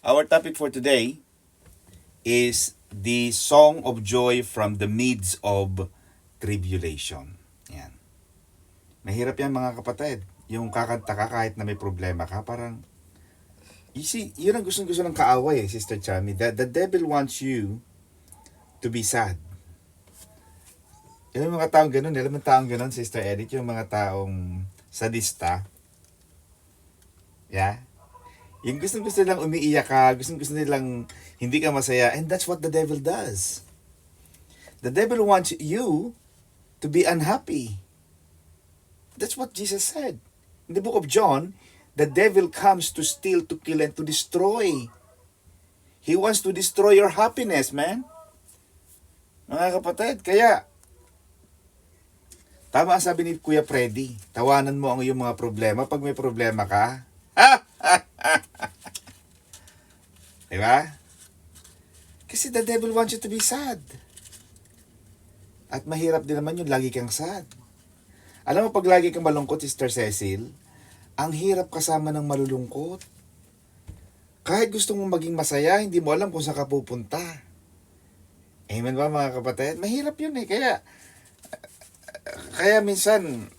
Our topic for today is the song of joy from the midst of tribulation. Yan. Mahirap yan mga kapatid. Yung kakanta ka kahit na may problema ka, parang, you see, yun ang gusto ng kaaway Sister Chami. The devil wants you to be sad. Yung mga taong ganun, alam mo taong ganun, Sister Edith, yung mga taong sadista. Yeah? Yung gusto nilang umiiyak ka, gusto nilang hindi ka masaya, and that's what the devil does. The devil wants you to be unhappy. That's what Jesus said. In the book of John, the devil comes to steal, to kill, and to destroy. He wants to destroy your happiness, man. Mga kapatid, kaya, tama ang sabi ni Kuya Freddy, tawanan mo ang iyong mga problema pag may problema ka. Diba? Kasi the devil wants you to be sad. At mahirap din naman yun, lagi kang sad. Alam mo, pag lagi kang malungkot, Sister Cecil, ang hirap kasama ng malulungkot. Kahit gusto mong maging masaya, hindi mo alam kung saan ka pupunta. Amen ba mga kapatid? Mahirap yun eh. Kaya minsan,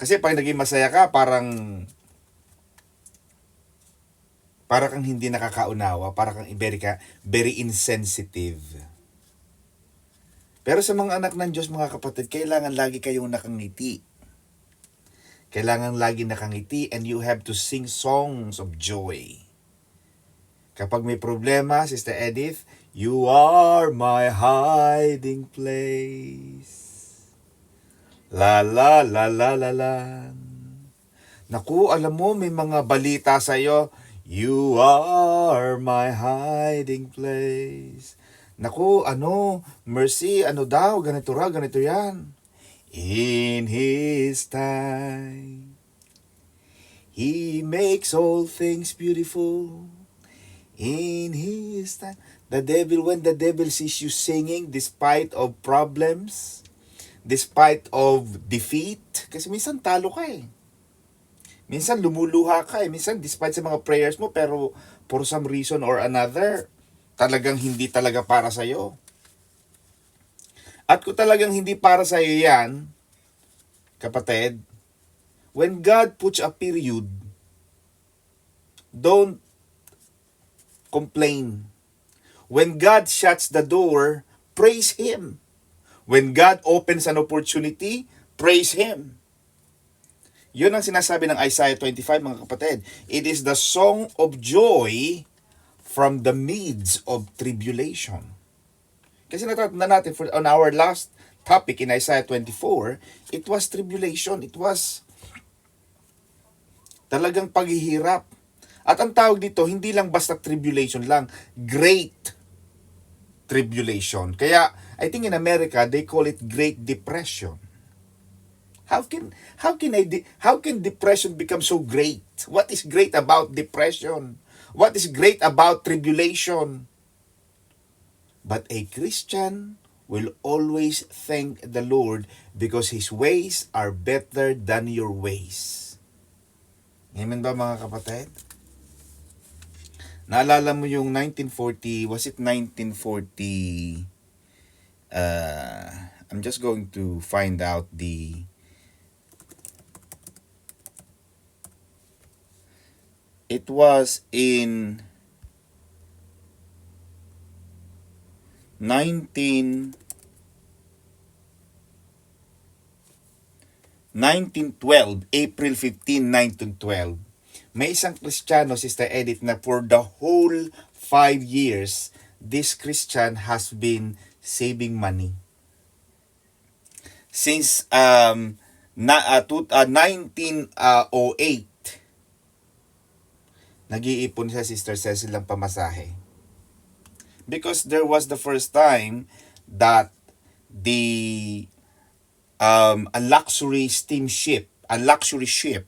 kasi pag naging masaya ka, parang kang hindi nakakaunawa, parang kang very insensitive. Pero sa mga anak ng Diyos, mga kapatid, kailangan lagi kayong nakangiti. Kailangan lagi nakangiti, and you have to sing songs of joy. Kapag may problema, Sister Edith, you are my hiding place. La la la la la la. Naku, alam mo, may mga balita sa'yo. You are my hiding place. Naku, Mercy, daw, ganito yan. In His time, He makes all things beautiful. In His time. When the devil sees you singing despite of problems, despite of defeat, kasi minsan talo ka eh. Minsan lumuluha ka eh. Minsan despite sa mga prayers mo, pero for some reason or another, talagang hindi talaga para sa'yo. At kung talagang hindi para sa'yo yan, kapatid, when God puts a period, don't complain. When God shuts the door, praise Him. When God opens an opportunity, praise Him. Yun ang sinasabi ng Isaiah 25, mga kapatid. It is the song of joy from the midst of tribulation. Kasi natatanda natin on our last topic in Isaiah 24, it was tribulation. It was talagang paghihirap. At ang tawag dito, hindi lang basta tribulation lang, great tribulation. Kaya, I think in America, they call it Great Depression. How can depression become so great? What is great about depression? What is great about tribulation? But a Christian will always thank the Lord because His ways are better than your ways. Amen ba mga kapatid? Naalala mo yung 1940, was it 1940? I'm just going to find out the... It was in 1912, April 15, 1912. May isang Kristiyano, Sister Edith, na for the whole 5 years, this Christian has been saving money. Since 1908, nag-iipon siya, Sister Cecil, ng pamasahe. Because there was the first time that a luxury steamship, a luxury ship,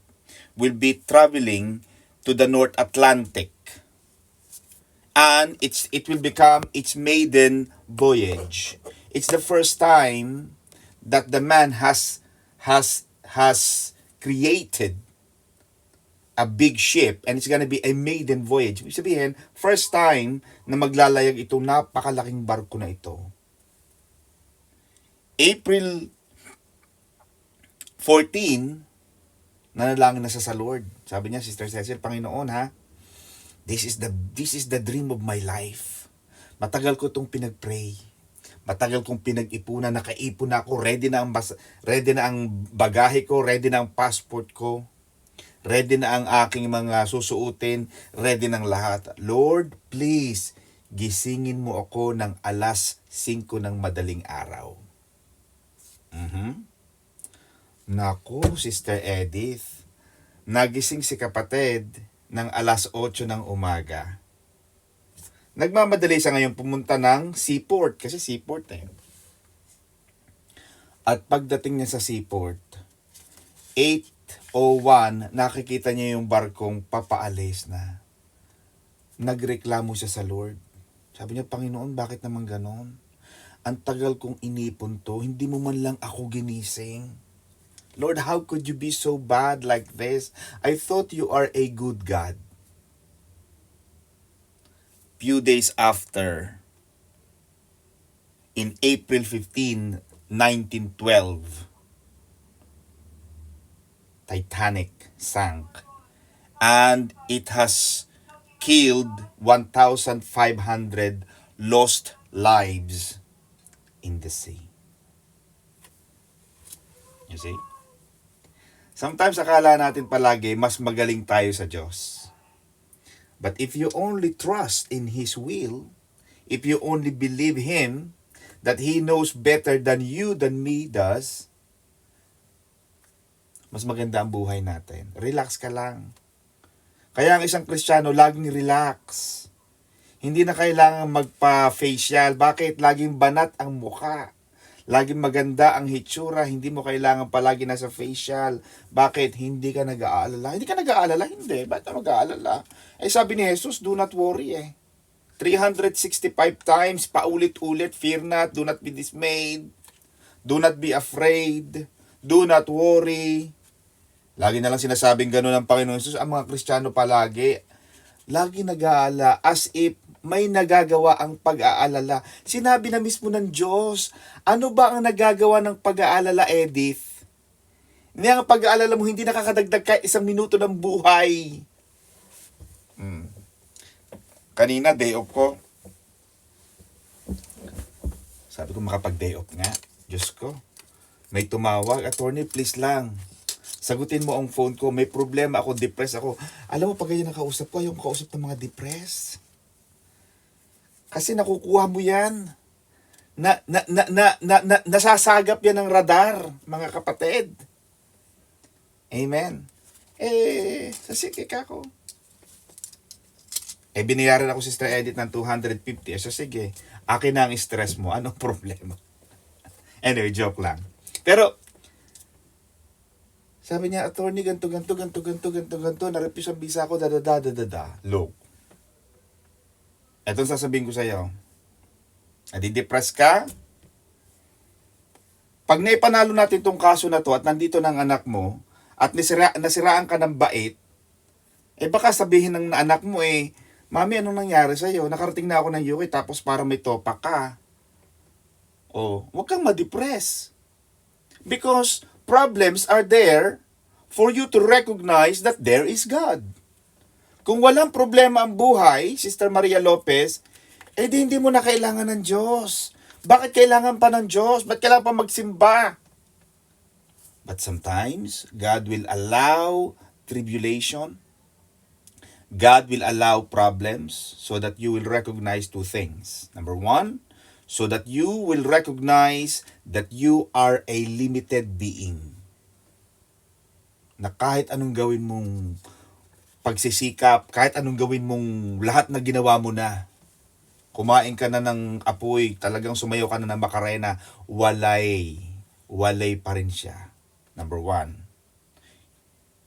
will be traveling to the North Atlantic. And it will become its maiden voyage. It's the first time that the man has created a big ship and it's gonna be a maiden voyage. Ibig sabihin, first time na maglalayag itong napakalaking barko na ito. April 14, nanalangin na siya sa Lord. Sabi niya, Sister Cecil, Panginoon ha, this is the dream of my life. Matagal ko itong pinag-pray. Matagal kong pinag-ipunan, nakaipon na ako, ready na ang bagahe ko, ready na ang passport ko. Ready na ang aking mga susuotin, ready ng lahat. Lord, please, gisingin mo ako ng alas 5 ng madaling araw. Naku, Sister Edith, nagising si kapatid ng alas 8 ng umaga. Nagmamadali siya ngayon pumunta ng seaport, kasi seaport eh. At pagdating niya sa seaport, 8:01, nakikita niya yung barkong papaalis na. Nagreklamo siya sa Lord. Sabi niya, Panginoon, bakit naman ganon? Ang tagal kong inipon to, hindi mo man lang ako ginising. Lord, how could you be so bad like this? I thought you are a good God. Few days after, in April 15, 1912, Titanic sank, and it has killed 1,500 lost lives in the sea. You see? Sometimes akala natin palagi mas magaling tayo sa Diyos. But if you only trust in His will, if you only believe Him, that He knows better than you, than me does, mas maganda ang buhay natin. Relax ka lang. Kaya ang isang Kristiyano, laging relax. Hindi na kailangan magpa-facial. Bakit? Laging banat ang mukha. Laging maganda ang hitsura. Hindi mo kailangan palagi nasa facial. Bakit? Hindi ka nag-aalala. Hindi ka nag-aalala? Hindi. Ba't ka mag-aalala? Eh sabi ni Jesus, do not worry eh. 365 times, paulit-ulit, fear not, do not be dismayed, do not be afraid, do not worry. Lagi na lang sinasabing gano'n ng Panginoon Jesus. Ang mga Kristiyano palagi, lagi nag-aalala as if may nagagawa ang pag-aalala. Sinabi na mismo ng Diyos, ano ba ang nagagawa ng pag-aalala, Edith? Hindi ang pag-aalala mo, hindi nakakadagdag kahit 1 minuto ng buhay. Kanina, day off ko. Sabi ko, makapag-day off nga. Diyos ko, may tumawag. Attorney, please lang. Sagutin mo ang phone ko. May problema ako, depressed ako. Alam mo, pag ganyan nakausap ko, yung kausap ng mga depressed. Kasi nakukuha mo yan. Nasasagap yan ng radar, mga kapatid. Amen. Sige ka ko. Binayaran ako Sister Edith ng 250. So sige, akin na ang stress mo. Anong problema? Anyway, joke lang. Pero, sabi niya, attorney, ganto, narepis ang visa ko, Look. Etong sasabihin ko sa'yo. Nadidepress ka? Pag naipanalo natin tong kaso na to at nandito ng anak mo, at nasiraan ka ng bait, baka sabihin ng anak mo Mami, anong nangyari sa'yo? Nakarating na ako ng UK tapos para may topa ka. Huwag kang ma-depress. Because problems are there for you to recognize that there is God. Kung walang problema ang buhay, Sister Maria Lopez, hindi mo na kailangan ng Diyos. Bakit kailangan pa ng Diyos? Ba't kailangan pa magsimba? But sometimes, God will allow tribulation. God will allow problems so that you will recognize 2 things. Number 1, so that you will recognize that you are a limited being. Na kahit anong gawin mong pagsisikap, kahit anong gawin mong lahat na ginawa mo na, kumain ka na ng apoy, talagang sumayaw ka na ng Macarena, walay pa rin siya. Number 1.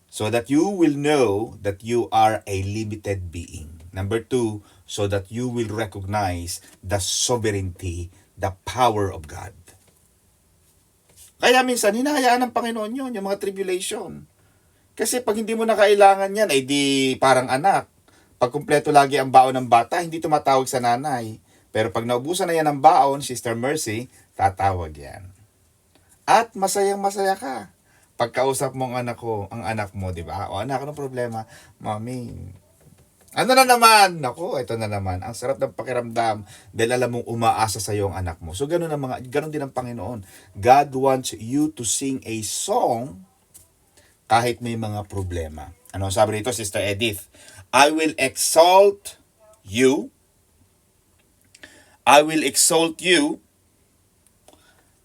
So that you will know that you are a limited being. Number 2, so that you will recognize the sovereignty, the power of God. Kaya minsan, hinahayaan ng Panginoon yun, yung mga tribulation. Kasi pag hindi mo na kailangan yan, ay di parang anak. Pag kumpleto lagi ang baon ng bata, hindi tumatawag sa nanay. Pero pag naubusan na yan ng baon, Sister Mercy, tatawag yan. At masayang masaya ka. Pagkausap mo ang anak mo, di ba? O anak, anong problema? Mami, ano na naman? Naku, ito na naman. Ang sarap ng pakiramdam dahil alam mong umaasa sa iyo ang anak mo. So ganun din ang Panginoon. God wants you to sing a song kahit may mga problema. Ano sabi rito, Sister Edith? I will exalt you. I will exalt you.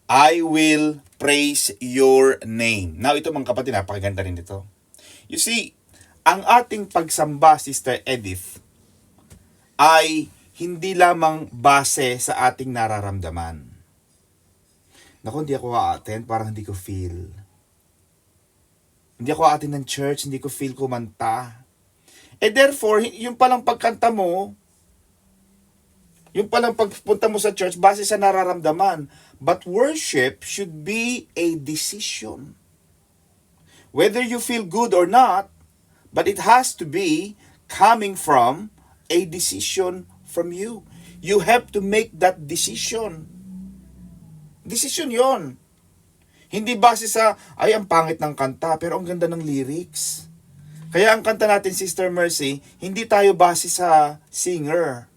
I will praise your name. Now, ito mga kapatid, napakaganda rin ito. You see, ang ating pagsamba, Sister Edith, ay hindi lamang base sa ating nararamdaman. Naku, hindi ako a-attend, parang hindi ko feel. Hindi ako a-attend ng church, hindi ko feel kumanta. Therefore, yung palang pagkanta mo, yung palang pagpunta mo sa church, base sa nararamdaman. But worship should be a decision. Whether you feel good or not, but it has to be coming from a decision from you. You have to make that decision. Decision yon. Hindi base sa, ay ang pangit ng kanta, pero ang ganda ng lyrics. Kaya ang kanta natin, Sister Mercy, hindi tayo base sa singer.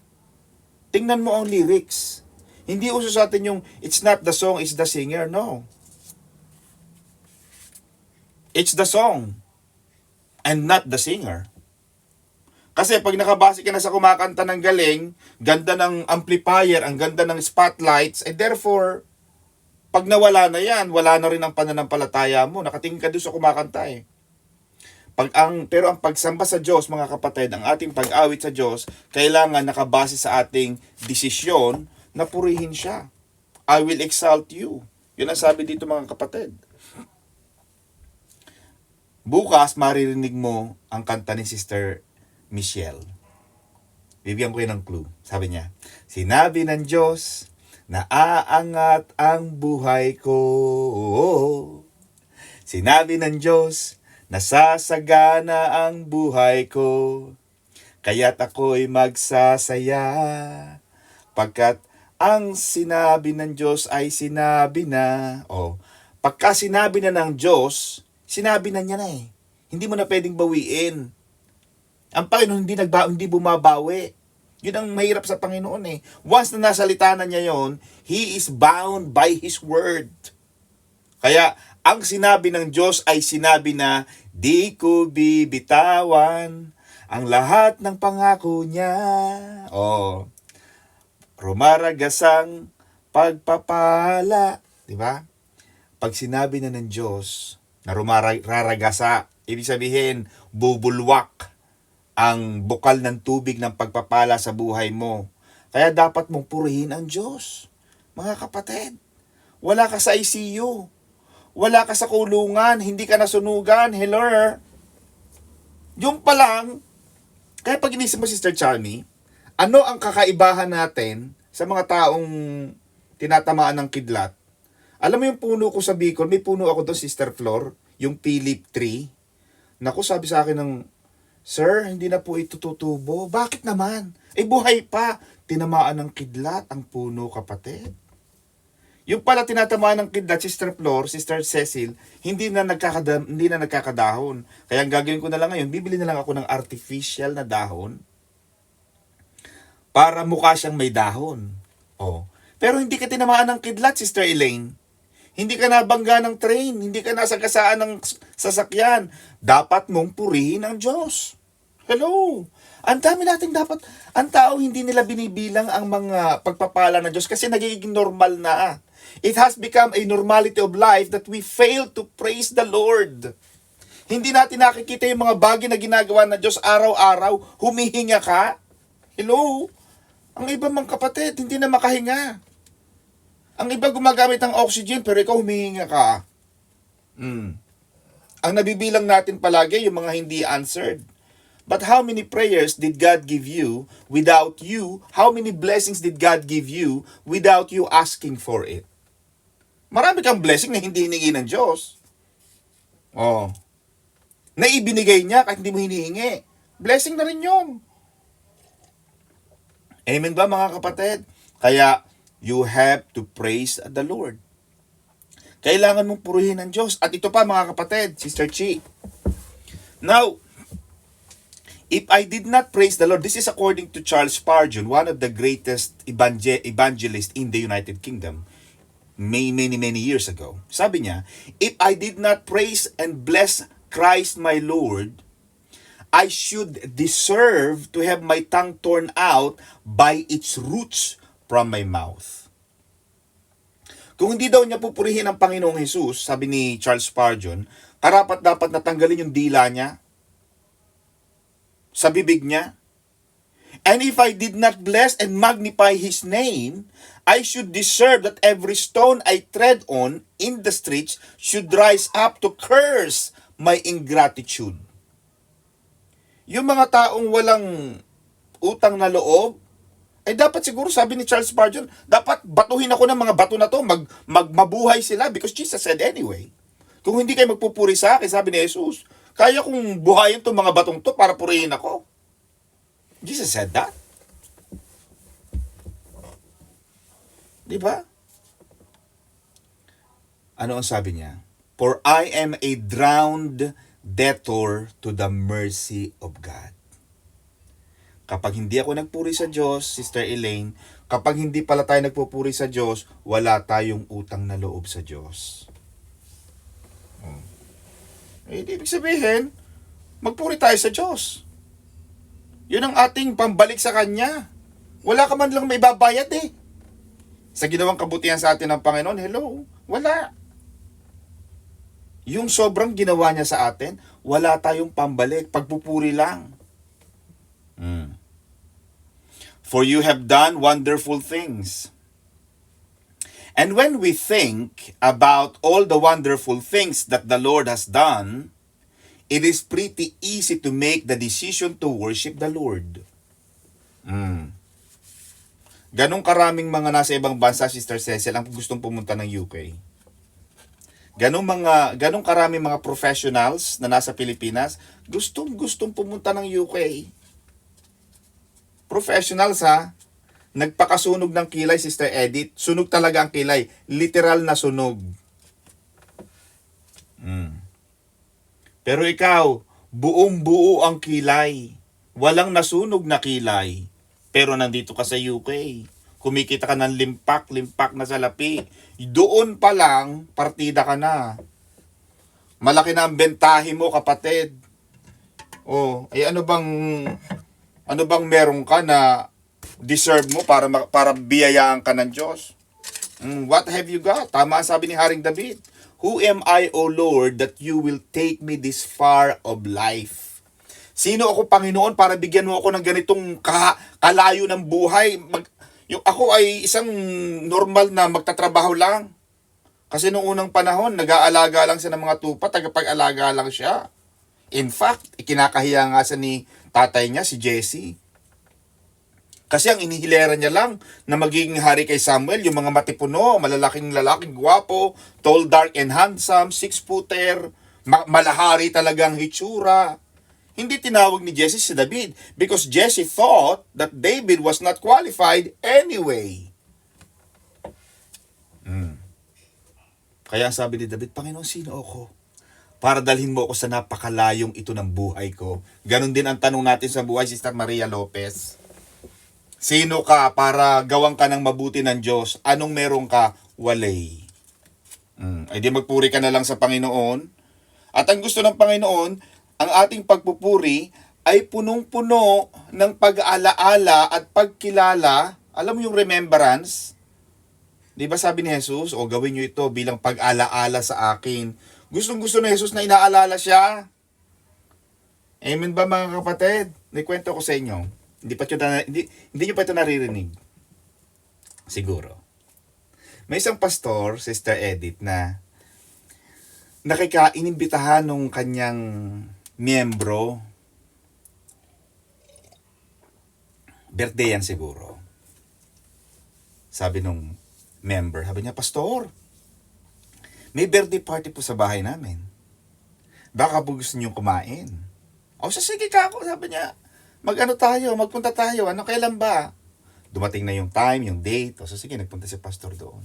Tingnan mo ang lyrics. Hindi uso sa atin yung, it's not the song, it's the singer. No. It's the song and not the singer. Kasi pag nakabase ka na sa kumakanta ng galing, ganda ng amplifier, ang ganda ng spotlights, therefore, pag nawala na yan, wala na rin ang pananampalataya mo. Nakatingin ka doon sa kumakanta eh. Pero ang pagsamba sa Diyos, mga kapatid, ang ating pag-awit sa Diyos, kailangan nakabase sa ating desisyon na purihin siya. I will exalt you. Yun ang sabi dito, mga kapatid. Bukas, maririnig mo ang kanta ni Sister Michelle. Bibigyan ko yun ng clue. Sabi niya, sinabi ng Diyos na aangat ang buhay ko. Sinabi ng Diyos, nasasagana ang buhay ko, kaya't ako'y magsasaya, pagkat ang sinabi ng Diyos ay sinabi na. Pagka sinabi na ng Diyos, sinabi na niya na eh. Hindi mo na pwedeng bawiin. Ang Panginoon hindi bumabawi. Yun ang mahirap sa Panginoon eh. Once na nasalita na niya yon, He is bound by His word. Kaya, ang sinabi ng Diyos ay sinabi na, di ko bibitawan ang lahat ng pangako niya. Rumaragasang pagpapala. Diba? Pag sinabi na ng Diyos na rumaragasa, ibig sabihin, bubulwak ang bukal ng tubig ng pagpapala sa buhay mo. Kaya dapat mong purihin ang Diyos. Mga kapatid, wala ka sa ICU. Wala ka sa kulungan, hindi ka nasunugan, hello. Yung pa lang, kaya pag inisip mo, Sister Charmy, ano ang kakaibahan natin sa mga taong tinatamaan ng kidlat? Alam mo yung puno ko sa Bicol, may puno ako doon, Sister Flor, yung Philip tree. Naku, sabi sa akin ng, Sir, hindi na po ito tutubo. Bakit naman? Buhay pa. Tinamaan ng kidlat ang puno, kapatid. Yung pala tinatamaan ng kidlat, Sister Flor, Sister Cecil, hindi na nagkakadahon. Kaya ang gagawin ko na lang ngayon, bibili na lang ako ng artificial na dahon para mukha siyang may dahon. Pero hindi ka tinamaan ng kidlat, Sister Elaine. Hindi ka nabangga ng train, hindi ka nasagasaan ng sasakyan. Dapat mong purihin ang Diyos. Hello! Ang dami nating dapat, ang tao hindi nila binibilang ang mga pagpapala ng Diyos kasi nagiging normal na. It has become a normality of life that we fail to praise the Lord. Hindi natin nakikita yung mga bagay na ginagawa ng Diyos araw-araw. Humihinga ka? Hello? Ang iba mga kapatid, hindi na makahinga. Ang iba gumagamit ng oxygen, pero ikaw humihinga ka. Ang nabibilang natin palagi, yung mga hindi answered. But how many prayers did God give you without you? How many blessings did God give you without you asking for it? Marami kang blessing na hindi hiningi ng Diyos. na ibinigay niya kahit hindi mo hinihingi. Blessing na rin yun. Amen ba mga kapatid? Kaya, you have to praise the Lord. Kailangan mong purihin ang Diyos. At ito pa mga kapatid, Sister Chi. Now, if I did not praise the Lord, this is according to Charles Spurgeon, one of the greatest evangelists in the United Kingdom, many years ago. Sabi niya, if I did not praise and bless Christ my Lord, I should deserve to have my tongue torn out by its roots from my mouth. Kung hindi daw niya pupurihin ang Panginoong Jesus, sabi ni Charles Spurgeon, karapat dapat natanggalin yung dila niya sa bibig niya. And if I did not bless and magnify His name, I should deserve that every stone I tread on in the streets should rise up to curse my ingratitude. Yung mga taong walang utang na loob, ay dapat siguro, sabi ni Charles Spurgeon, dapat batuhin ako ng mga bato na to, mabuhay sila, because Jesus said anyway. Kung hindi kayo magpupuri sa akin, sabi ni Jesus, kaya kong buhayin tong mga batong to para purihin ako. Jesus said that. Di ba? Ano ang sabi niya? For I am a drowned debtor to the mercy of God. Kapag hindi ako nagpuri sa Diyos, Sister Elaine, kapag hindi pala tayo nagpupuri sa Diyos, wala tayong utang na loob sa Diyos. Ibig sabihin, magpuri tayo sa Diyos. Yun ang ating pambalik sa Kanya. Wala ka man lang may babayad eh. Sa ginawang kabutihan sa atin ng Panginoon, hello, wala. Yung sobrang ginawa niya sa atin, wala tayong pambalik, pagpupuri lang. For you have done wonderful things. And when we think about all the wonderful things that the Lord has done, it is pretty easy to make the decision to worship the Lord. Ganong karaming mga nasa ibang bansa, Sister Cecil, ang gustong pumunta ng UK. Ganong karaming mga professionals na nasa Pilipinas, gustong pumunta ng UK. Professionals ha, nagpakasunog ng kilay, Sister Edith. Sunog talaga ang kilay. Literal na sunog. Pero ikaw, buong-buo ang kilay. Walang nasunog na kilay. Pero nandito ka sa UK. Kumikita ka ng limpak na salapi. Doon pa lang, partida ka na. Malaki na ang bentahe mo, kapatid. Ano bang meron ka na deserve mo para biyayaan ka ng Diyos? What have you got? Tama ang sabi ni Haring David. Who am I, O Lord, that you will take me this far of life? Sino ako, Panginoon, para bigyan mo ako ng ganitong kalayo ng buhay? Ako ay isang normal na magtatrabaho lang. Kasi noong unang panahon, nag-aalaga lang siya ng mga tupa, tagapag-alaga lang siya. In fact, ikinakahiya nga sa ni tatay niya, si Jesse. Kasi ang inihilera niya lang na magiging hari kay Samuel, yung mga matipuno, malalaking lalaking gwapo, tall, dark, and handsome, 6-footer, malahari talagang hitsura. Hindi tinawag ni Jesse si David because Jesse thought that David was not qualified anyway. Kaya sabi ni David, Panginoon, sino ako? Para dalhin mo ako sa napakalayong ito ng buhay ko. Ganon din ang tanong natin sa buhay, Sister Maria Lopez. Sino ka para gawang ka ng mabuti ng Diyos? Anong meron ka? Walay. Ay di magpuri ka na lang sa Panginoon. At ang gusto ng Panginoon, ang ating pagpupuri ay punong-puno ng pag-aalaala at pagkilala. Alam mo yung remembrance? Di ba sabi ni Jesus, gawin nyo ito bilang pag-alaala sa akin. Gustong-gusto ni Jesus na inaalala siya. Amen ba mga kapatid? Naikwento ko sa inyo. Hindi nyo pa ito naririnig. Siguro. May isang pastor, Sister Edith, na inimbitahan nung kanyang miyembro. Birthday yan siguro. Sabi nung member, sabi niya, Pastor, may birthday party po sa bahay namin. Baka po gusto niyong kumain. O sige ka ako, sabi niya. Magpunta tayo. Ano, kailan ba? Dumating na yung time, yung date. O sige, nagpunta si pastor doon.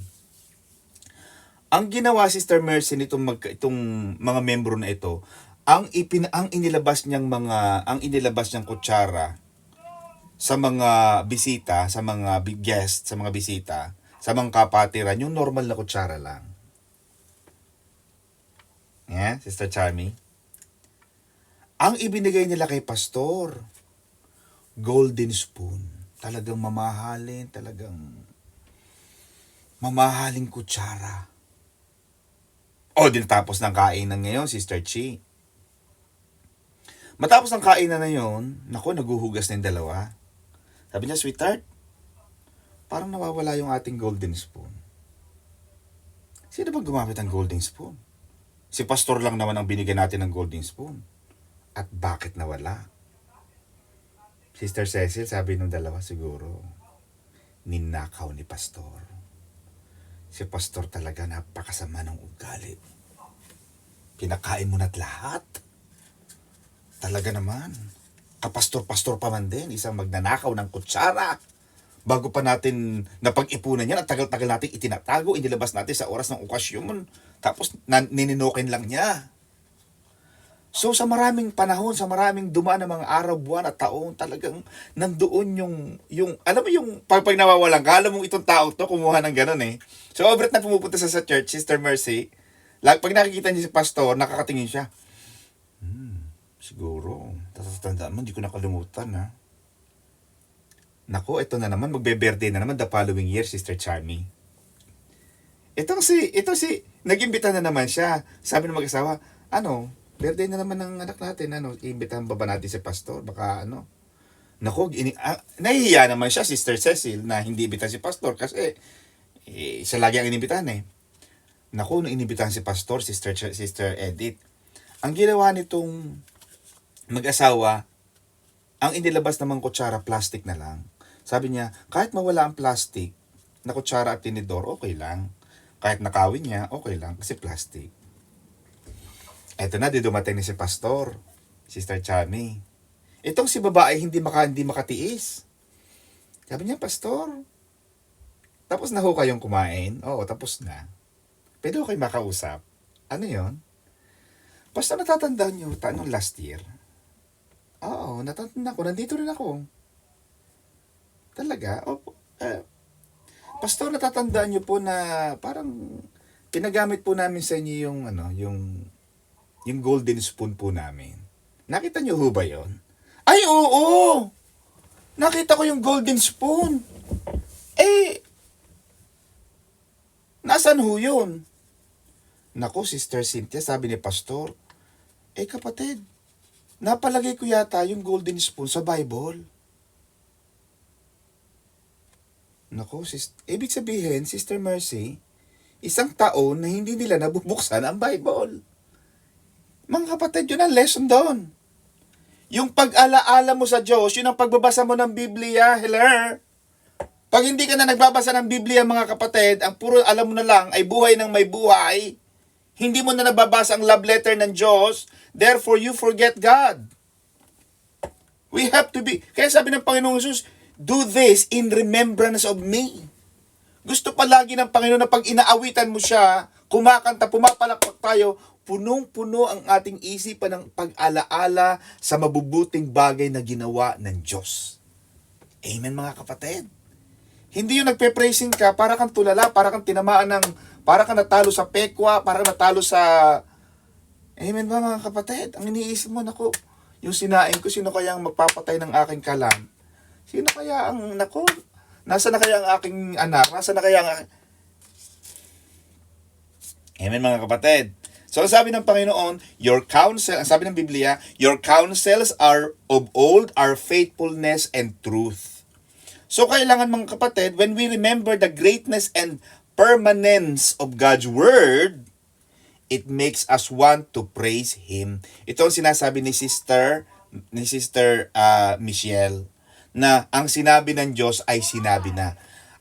Ang ginawa, Sister Mercy, itong mga membro na ito, ang inilabas niyang kutsara sa mga bisita, sa mga guest, sa mga bisita, sa mga kapatiran, yung normal na kutsara lang. Yeah, Sister Charmy? Ang ibinigay nila kay pastor, golden spoon. Talagang mamahaling kutsara. O, dinatapos ng kainan ngayon, Sister Chi. Matapos ng kainan na yun, naguhugas na yung dalawa. Sabi niya, sweetheart, parang nawawala yung ating golden spoon. Sino ba gumamit ng golden spoon? Si pastor lang naman ang binigyan natin ng golden spoon. At bakit nawala? Sister Cecil, sabi nung dalawa, siguro, ninakaw ni pastor. Si pastor talaga napakasama ng ugali. Pinakain mo na't lahat. Talaga naman. Kapastor-pastor pa man din, isang magnanakaw ng kutsara. Bago pa natin napag-ipunan yan, at tagal-tagal natin itinatago, inilabas natin sa oras ng okasyon. Tapos nininokin lang niya. So sa maraming panahon, sa maraming dumaan na mga araw, buwan at taon, talagang nandoon yung alam mo yung pag nawawalan ka, alam mo itong tao to, kumuha ng ganun eh. So overt na pumupunta sa church, Sister Mercy, pag nakikita niya si pastor, nakakatingin siya. Siguro, tatandaan mo, hindi ko nakalimutan ha. Nako, ito na naman, magbe-birthday na naman the following year, Sister Charmy. Ito si, nag-imbita na naman siya. Sabi ng mag-asawa, birthday na naman ng anak natin, iimbitahan ba natin si pastor? Baka Nako, nahihiya naman siya, Sister Cecil, na hindi imbitahan si pastor kasi siya lagi ang inimbitahan eh. Nako, nung inimbitahan si pastor, Sister Edith, ang ginawa nitong mag-asawa, ang inilabas namang kutsara, plastic na lang. Sabi niya, kahit mawala ang plastic na kutsara at tinidor, okay lang. Kahit nakawin niya, okay lang kasi plastic. Eto na, dumating na si pastor, Sister Chami. Itong si babae hindi makatiis. Sabi niya, pastor, tapos na ho kayong kumain? Oo, tapos na. Pwede ho kayo makausap. Ano yon? Pastor, natatandaan niyo, tanong last year? Oo, natatandaan ko, nandito rin ako. Talaga? Opo. Pastor, natatandaan niyo po na parang pinagamit po namin sa inyo yung golden spoon po namin. Nakita niyo ho ba yon? Ay, oo! Nakita ko yung golden spoon. Nasaan ho yun? Naku, Sister Cynthia, sabi ni Pastor, kapatid, napalagay ko yata yung golden spoon sa Bible. Naku, ibig sabihin, Sister Mercy, isang taon na hindi nila nabubuksan ang Bible. Mga kapatid, yun ang lesson doon. Yung pag-alaala mo sa Diyos, yun ang pagbabasa mo ng Biblia. Hello? Pag hindi ka na nagbabasa ng Biblia, mga kapatid, ang puro alam mo na lang ay buhay ng may buhay, hindi mo na nababasa ang love letter ng Diyos, therefore you forget God. We have to be, kaya sabi ng Panginoong Jesus, do this in remembrance of me. Gusto palagi ng Panginoon na pag inaawitan mo siya, kumakanta, pumapalakpak tayo, punong-puno ang ating isipan ng pag-alaala sa mabubuting bagay na ginawa ng Diyos. Amen, mga kapatid. Hindi yung nagpe-praising ka, para kang tulala, para kang tinamaan para kang natalo sa pekwa, para kang natalo sa... Amen ba, mga kapatid? Ang iniisip mo, naku, yung sinain ko, sino kaya ang magpapatay ng aking kalam? Sino kaya ang, naku, nasa na kaya ang aking anak? Nasa na kaya ang... Amen, mga kapatid. So, sabi ng Panginoon, sabi ng Biblia, your counsels are of old, are faithfulness and truth. So, kailangan, mga kapatid, when we remember the greatness and permanence of God's Word, it makes us want to praise Him. Ito ang sinasabi ni Sister Michelle, na ang sinabi ng Diyos ay sinabi na.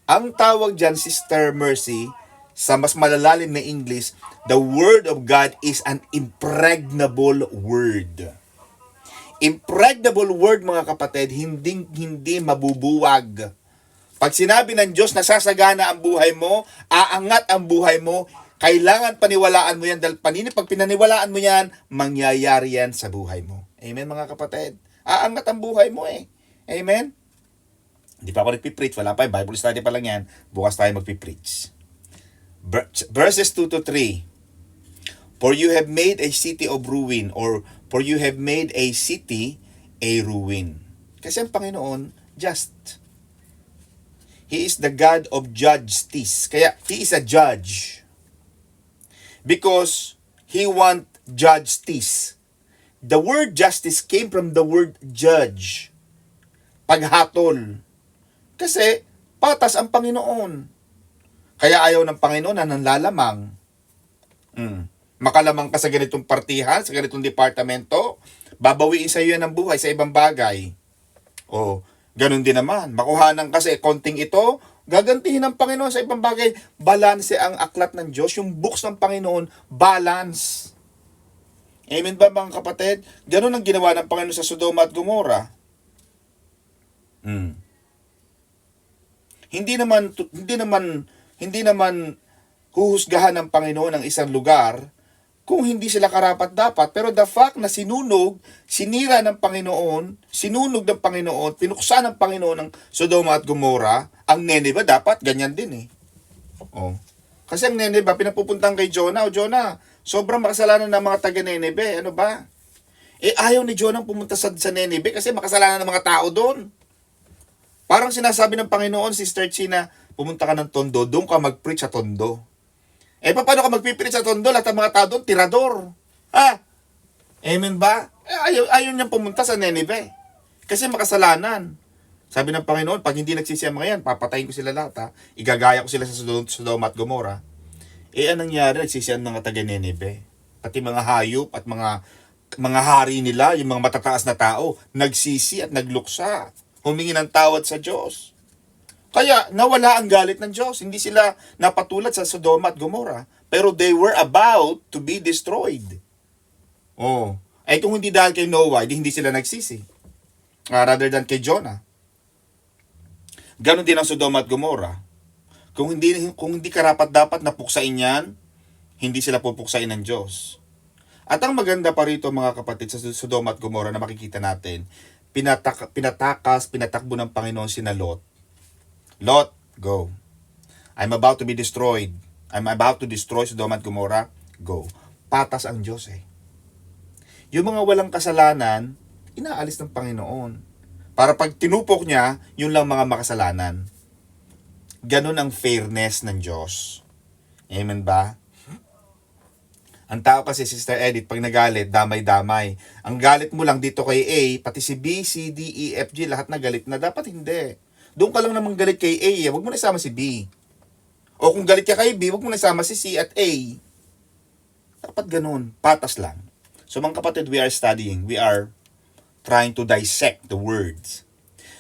Ang tawag dyan, Sister Mercy, Sa mas malalalim na English, the Word of God is an impregnable word. Impregnable word, mga kapatid, hindi mabubuwag. Pag sinabi ng Diyos, nasasagana ang buhay mo, aangat ang buhay mo, kailangan paniwalaan mo yan dahil pag pinaniwalaan mo yan, mangyayari yan sa buhay mo. Amen, mga kapatid? Aangat ang buhay mo eh. Amen? Hindi pa ako nagpipreach, wala pa, Bible study pa lang yan. Bukas tayo magpipreach. Verses 2 to 3. For you have made a city of ruin, or for you have made a city a ruin. Kasi ang Panginoon, just. He is the God of justice. Kaya, He is a judge. Because He want justice. The word justice came from the word judge. Paghatol. Kasi, patas ang Panginoon. Kaya ayaw ng Panginoon na nanlalamang. Makalamang ka sa ganitong partihan, sa ganitong departamento, babawiin sa iyo yan ng buhay sa ibang bagay. O, ganun din naman. Makuhanan kasi konting ito, gagantihin ng Panginoon sa ibang bagay. Balanse ang aklat ng Diyos. Yung books ng Panginoon, balance. Amen ba, mga kapatid? Ganun ang ginawa ng Panginoon sa Sodoma at Gomora. Hindi naman huhusgahan ng Panginoon ang isang lugar kung hindi sila karapat-dapat. Pero the fact na sinira ng Panginoon, sinunog ng Panginoon, pinuksan ng Panginoon ng Sodoma at Gomora, ang Nineveh dapat ganyan din eh. Oh. Kasi ang Nineveh, pinapupuntahan kay Jonah. O Jonah, sobrang makasalanan ng mga taga-Nineveh. Ano ba? Ayaw ni Jonah pumunta sa Nineveh kasi makasalanan ng mga tao doon. Parang sinasabi ng Panginoon, Sister China, pumunta ka ng Tondo, doon ka mag-preach sa Tondo. Paano ka mag-preach sa Tondo? Lahat ng mga tao doon, tirador. Amen ba? Ayaw niyang pumunta sa Nineveh. Kasi makasalanan. Sabi ng Panginoon, pag hindi nagsisi ang mga yan, papatayin ko sila lahat. Igagaya ko sila sa Sodoma at Gomora. Anong nangyari? Nagsisi ang mga taga-Nineveh. Pati mga hayop at mga hari nila, yung mga matataas na tao, nagsisi at nagluksa. Humingi ng tawad sa Diyos. Kaya nawala ang galit ng Diyos. Hindi sila napatulad sa Sodoma at Gomora. Pero they were about to be destroyed. Kung hindi dahil kay Noah, hindi sila nagsisi. Rather than kay Jonah. Ganon din ang Sodoma at Gomora. Kung hindi karapat-dapat na puksain yan, hindi sila pupuksain ng Diyos. At ang maganda pa rito, mga kapatid, sa Sodoma at Gomora na makikita natin, pinatakbo ng Panginoon sina Lot. Lot, go. I'm about to be destroyed. I'm about to destroy Sodoma at Gomora. Go. Patas ang Diyos eh. Yung mga walang kasalanan, inaalis ng Panginoon. Para pag tinupok niya, yun lang mga makasalanan. Ganun ang fairness ng Diyos. Amen ba? Ang tao kasi, Sister Edith, pag nagalit, damay-damay. Ang galit mo lang dito kay A, pati si B, C, D, E, F, G, lahat na galit na. Dapat hindi. Doon ka lang naman galit kay A, huwag mo na isama si B. O kung galit ka kay B, huwag mo na isama si C at A. Dapat ganun. Patas lang. So mga kapatid, we are studying. We are trying to dissect the words.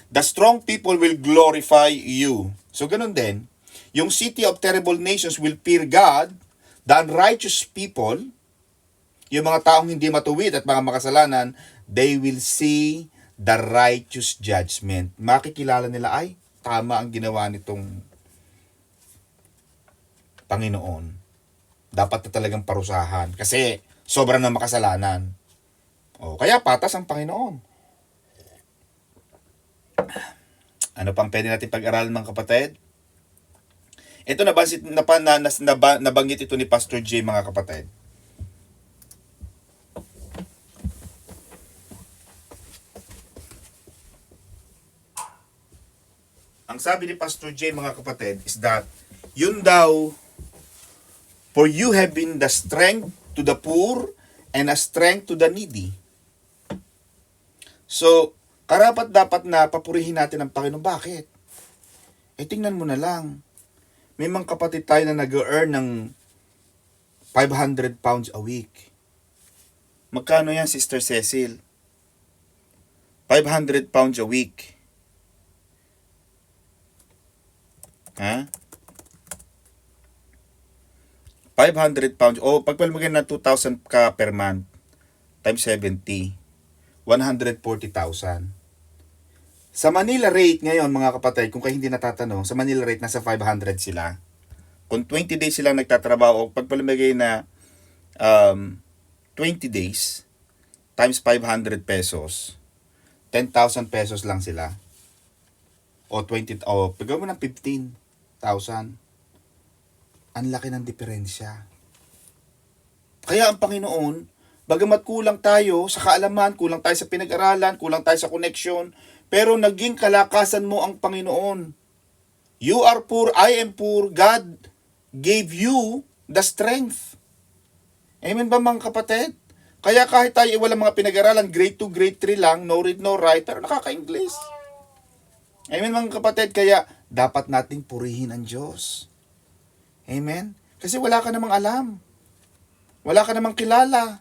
The strong people will glorify you. So ganun din. Yung city of terrible nations will fear God. The unrighteous people, yung mga taong hindi matuwid at mga makasalanan, they will see the righteous judgment. Makikilala nila ay tama ang ginawa nitong Panginoon. Dapat na talagang parusahan kasi sobrang na makasalanan. Kaya patas ang Panginoon. Ano pang pwede natin pag-aralan, mga kapatid? Ito nabanggit ito ni Pastor J, mga kapatid. Ang sabi ni Pastor J, mga kapatid, is that yun daw, for you have been the strength to the poor and a strength to the needy. So, karapat-dapat na papurihin natin ang Panginoon. Bakit? Tingnan mo na lang. May mga kapatid tayo na nag-earn ng 500 pounds a week. Magkano yan, Sister Cecil? 500 pounds a week. 500 pounds, o pagpalagay na 2,000 ka per month, times 70, 140,000. Sa Manila rate ngayon, mga kapatid, kung kayo hindi natatanong, sa Manila rate nasa 500 sila. Kung 20 days silang nagtatrabaho, o pagpalagay na 20 days, times 500 pesos, 10,000 pesos lang sila. O 20, o pagawin mo ng 15,000. Ang laki ng diferensya. Kaya ang Panginoon, bagamat kulang tayo sa kaalaman, kulang tayo sa pinag-aralan, kulang tayo sa connection, pero naging kalakasan mo ang Panginoon. You are poor, I am poor, God gave you the strength. Amen ba mga kapatid? Kaya kahit tayo walang mga pinag-aralan, grade 2, grade 3 lang, no read, no write, pero nakaka-English. Amen mga kapatid, kaya dapat nating purihin ang Diyos. Amen? Kasi wala ka namang alam. Wala ka namang kilala.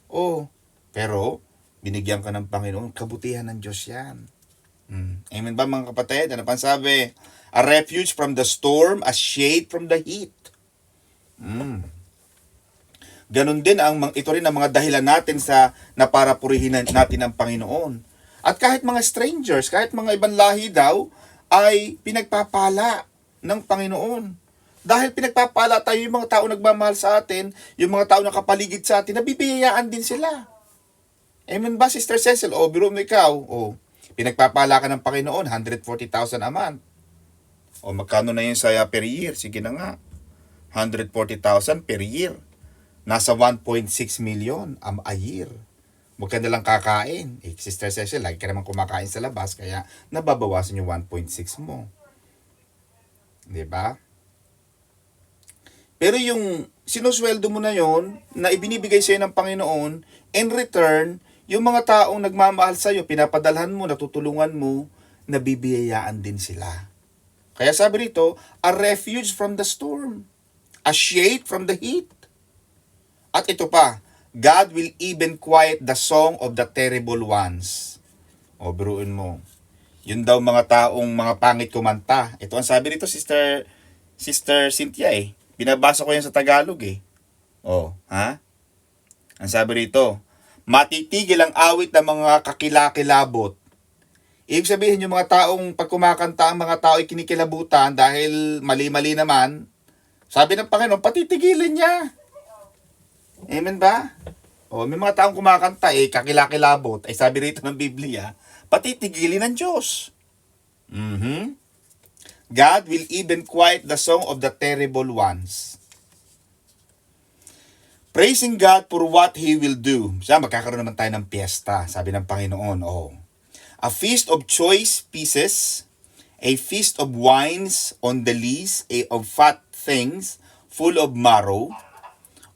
Oh, pero binigyan ka ng Panginoon, kabutihan ng Diyos yan. Amen ba mga kapatid? Ano pa sabi? A refuge from the storm, a shade from the heat. Ganon din ito rin ang mga dahilan natin na para purihin natin ang Panginoon. At kahit mga strangers, kahit mga ibang lahi daw, ay pinagpapala ng Panginoon. Dahil pinagpapala tayo, yung mga tao nagmamahal sa atin, yung mga tao nakapaligid sa atin, nabibiyayaan din sila. Amen ba, Sister Cecil? O, biro mo ikaw. O, pinagpapala ka ng Panginoon, 140,000 a month. O, magkano na yun sa per year? Sige na nga. 140,000 per year. Nasa 1.6 million a year. Huwag ka nalang kakain. Sister Cecil, lagi ka naman kumakain sa labas, kaya nababawasan yung 1.6 mo. Diba? Pero yung sinusweldo mo na yon na ibinibigay sa'yo ng Panginoon, in return, yung mga taong nagmamahal sa'yo, pinapadalhan mo, natutulungan mo, nabibiyayaan din sila. Kaya sabi rito, a refuge from the storm, a shade from the heat. At ito pa, God will even quiet the song of the terrible ones. O, biruin mo. Yun daw mga taong mga pangit kumanta. Ito ang sabi rito, Sister Cynthia eh. Binabasa ko yan sa Tagalog eh. Oh, ha? Ang sabi rito, matitigil ang awit ng mga kakilakilabot. Ibig sabihin yung mga taong pag kumakanta ang mga tao ay kinikilabutan dahil mali-mali naman, sabi ng Panginoon, patitigilin niya. Amen ba? Oh, may mga taong kumakanta kakilakilabot. Ay sabi rito ng Biblia, patitigilin ng Diyos. God will even quiet the song of the terrible ones. Praising God for what He will do. Magkakaroon naman tayo ng piyesta, sabi ng Panginoon. Oh. A feast of choice pieces, a feast of wines on the lees, of fat things, full of marrow,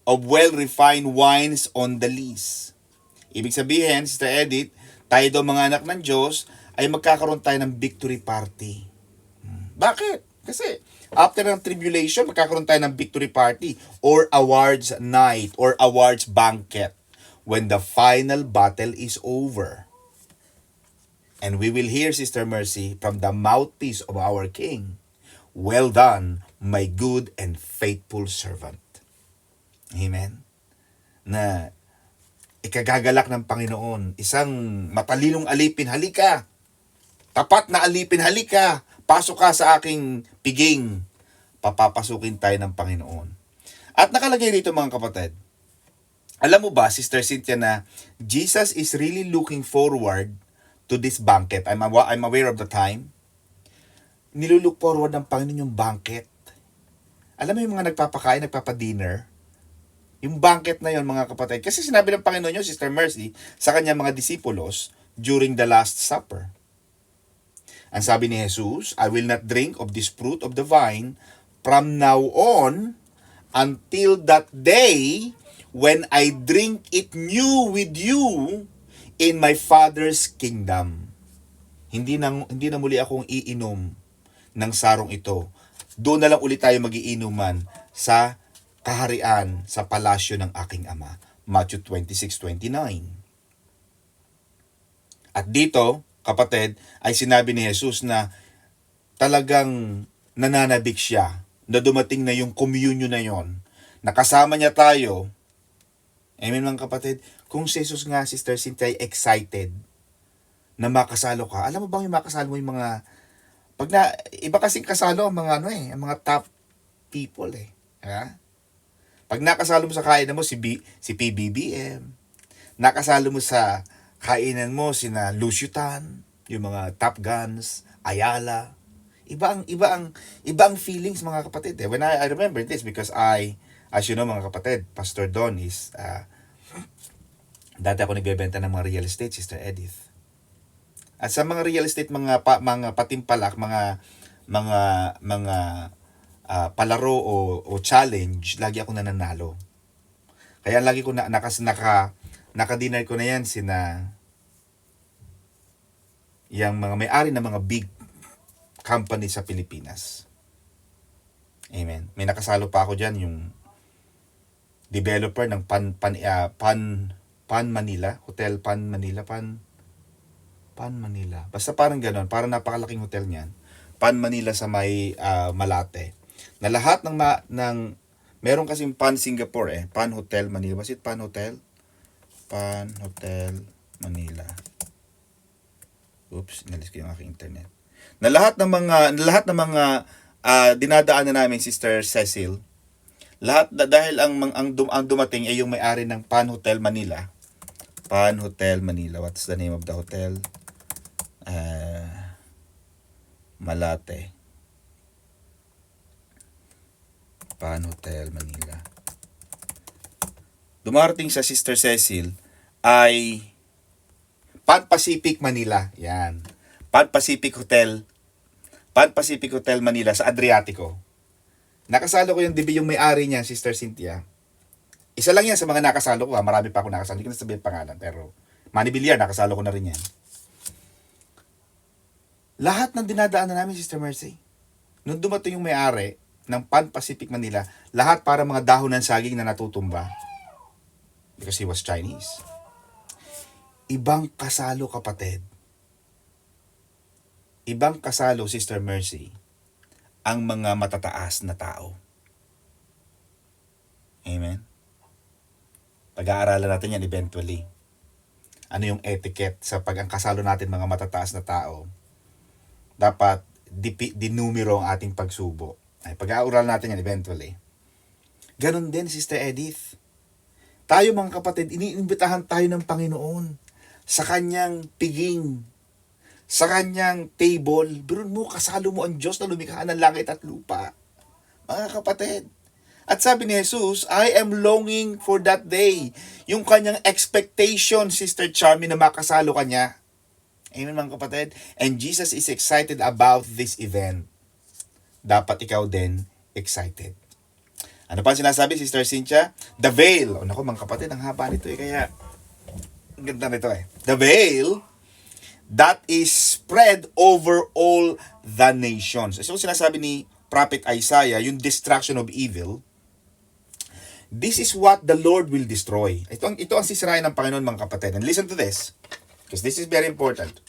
of well-refined wines on the lees. Ibig sabihin, Sister Edith, tayo daw mga anak ng Diyos, ay magkakaroon tayo ng victory party. Bakit? Kasi after ng tribulation, magkakaroon tayo ng victory party or awards night or awards banquet when the final battle is over. And we will hear, Sister Mercy, from the mouthpiece of our King, well done, my good and faithful servant. Amen? Na ikagagalak ng Panginoon, isang matalinong alipin, halika. Tapat na alipin, halika. Pasok ka sa aking piging. Papapasukin tayo ng Panginoon. At nakalagay rito mga kapatid, alam mo ba, Sister Cynthia, na Jesus is really looking forward to this banquet. I'm aware of the time. Nilulook forward ng Panginoon yung banquet. Alam mo yung mga nagpapakain, nagpapadinner? Yung banquet na yon mga kapatid. Kasi sinabi ng Panginoon yun, Sister Mercy, sa kanyang mga disipulos during the Last Supper. Ang sabi ni Jesus, I will not drink of this fruit of the vine from now on until that day when I drink it new with you in my Father's kingdom. Hindi na muli akong iinom ng sarong ito. Doon na lang ulit tayo magiinuman sa kaharian, sa palasyo ng aking Ama. Matthew 26:29. At dito, kapatid, ay sinabi ni Jesus na talagang nananabik siya na dumating na yung communion na yon, nakasama niya tayo. Amen mga kapatid. Kung si Jesus nga, Sister Cynthia, ay excited na makasalo ka. Alam mo bang yung makasalo mo yung mga, iba kasing kasalo ang mga ang mga top people Ha? Pag nakasalo mo sa kainan mo si PBBM, nakasalo mo sa kainan mo sina Lucio Tan, yung mga Top Guns, Ayala. Iba ang feelings mga kapatid. When I remember this because as you know mga kapatid, Pastor Don is dati ako nagbebenta ng mga real estate, Sister Edith. At sa mga real estate mga patimpalak, mga palaro o challenge, lagi ako nananalo. Kaya lagi ko naka-dinner ko na yan yung mga may-ari ng mga big company sa Pilipinas. Amen. May nakasalo pa ako diyan yung developer ng Pan Manila, Hotel Pan Manila, Pan Manila. Basta parang ganoon, parang napakalaking hotel niyan. Pan Manila sa may Malate. Na lahat ng meron kasing Pan Singapore Pan Hotel Manila. Was it Pan Hotel? Pan Hotel Manila. Oops, inalis ko yung aking internet. Na lahat ng mga dinadaanan namin, Sister Cecil, dahil ang dumating ay yung may-ari ng Pan Hotel Manila. Pan Hotel Manila. What's the name of the hotel? Malate. Pan Hotel Manila. Dumarating sa Sister Cecil ay Pan Pacific Manila. Yan. Pan Pacific Hotel Manila sa Adriatico. Nakasalo ko yung may-ari niya, Sister Cynthia. Isa lang yan sa mga nakasalo ko. Marami pa ako nakasalo. Hindi ko na sabihin pangalan. Pero Manny Villar, nakasalo ko na rin yan. Lahat ng dinadaanan namin, Sister Mercy, nung dumating yung may-ari ng Pan Pacific Manila, lahat para mga dahon ng saging na natutumba. Because he was Chinese. Ibang kasalo, kapatid. Ibang kasalo, Sister Mercy, ang mga matataas na tao. Amen? Pag-aaralan natin yan eventually. Ano yung etiquette sa ang kasalo natin mga matataas na tao? Dapat dinumero ang ating pagsubo. Ay, pag-aaralan natin yan eventually. Ganon din, Sister Edith. Tayo mga kapatid, iniimbitahan tayo ng Panginoon sa kanyang piging, sa kanyang table. Birun mo, kasalo mo ang Diyos na lumikha ng langit at lupa. Mga kapatid. At sabi ni Jesus, I am longing for that day. Yung kanyang expectation, Sister Charmy, na makasalo ka niya. Amen mga kapatid. And Jesus is excited about this event. Dapat ikaw din excited. Ano pa sinasabi, Sister Cynthia? The veil. O naku mga kapatid, ang haba nito kaya ang ganda nito The veil that is spread over all the nations. So sinasabi ni Prophet Isaiah, yung destruction of evil, this is what the Lord will destroy. Ito ang sisirain ng Panginoon mga kapatid. And listen to this, because this is very important.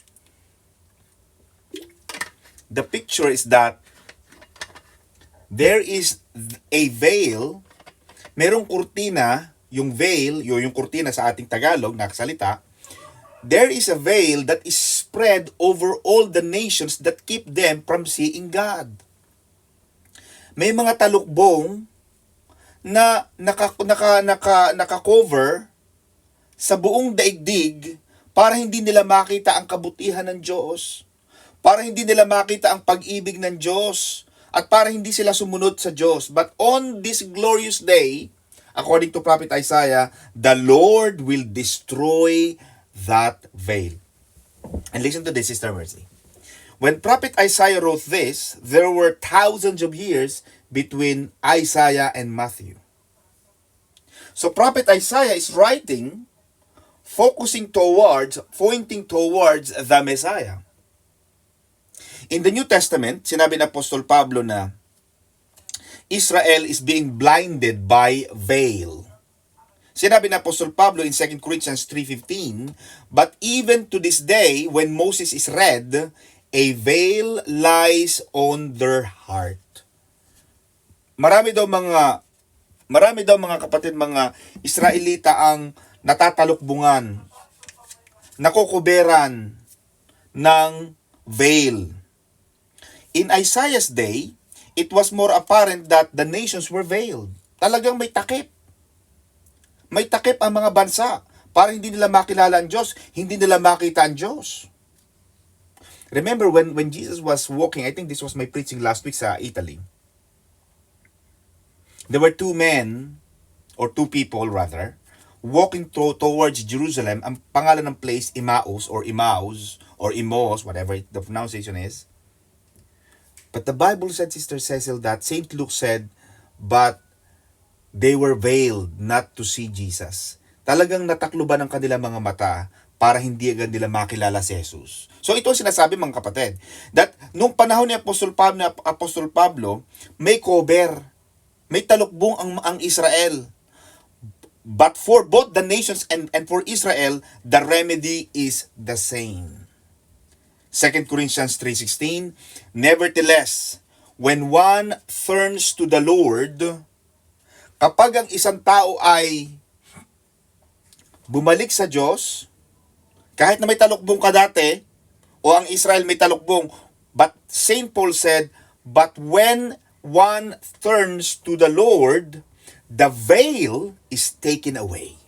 The picture is that there is a veil, merong kurtina, yung veil, yung kurtina sa ating Tagalog na salita, there is a veil that is spread over all the nations that keep them from seeing God. May mga talukbong na naka-cover sa buong daigdig para hindi nila makita ang kabutihan ng Diyos, para hindi nila makita ang pag-ibig ng Diyos, at para hindi sila sumunod sa Diyos. But on this glorious day, according to Prophet Isaiah, the Lord will destroy that veil. And listen to this, Sister Mercy. When Prophet Isaiah wrote this, there were thousands of years between Isaiah and Matthew. So Prophet Isaiah is writing, pointing towards the Messiah. In the New Testament, sinabi ng Apostol Pablo na Israel is being blinded by veil. Sinabi ng Apostol Pablo in 2 Corinthians 3:15, but even to this day, when Moses is read, a veil lies on their heart. Marami daw mga Marami daw mga kapatid, mga Israelita ang natatalukbungan, nakukuberan ng veil. In Isaiah's day, it was more apparent that the nations were veiled. Talagang may takip. May takip ang mga bansa para hindi nila makilala ang Diyos, hindi nila makita ang Diyos. Remember when Jesus was walking, I think this was my preaching last week sa Italy. There were two men, or two people rather, walking towards Jerusalem. Ang pangalan ng place, Emmaus, or Emmaus, whatever the pronunciation is. But the Bible said, Sister Cecil, that St. Luke said, but they were veiled not to see Jesus. Talagang natakluban ang kanilang mga mata para hindi agad nila makilala si Jesus. So ito ang sinasabi mga kapatid, that nung panahon ni Apostol Pablo, may cover, may talukbong ang Israel. But for both the nations and for Israel, the remedy is the same. 2 Corinthians 3:16, nevertheless, when one turns to the Lord, kapag ang isang tao ay bumalik sa Diyos, kahit na may talukbong ka dati, o ang Israel may talukbong, but St. Paul said, but when one turns to the Lord, the veil is taken away.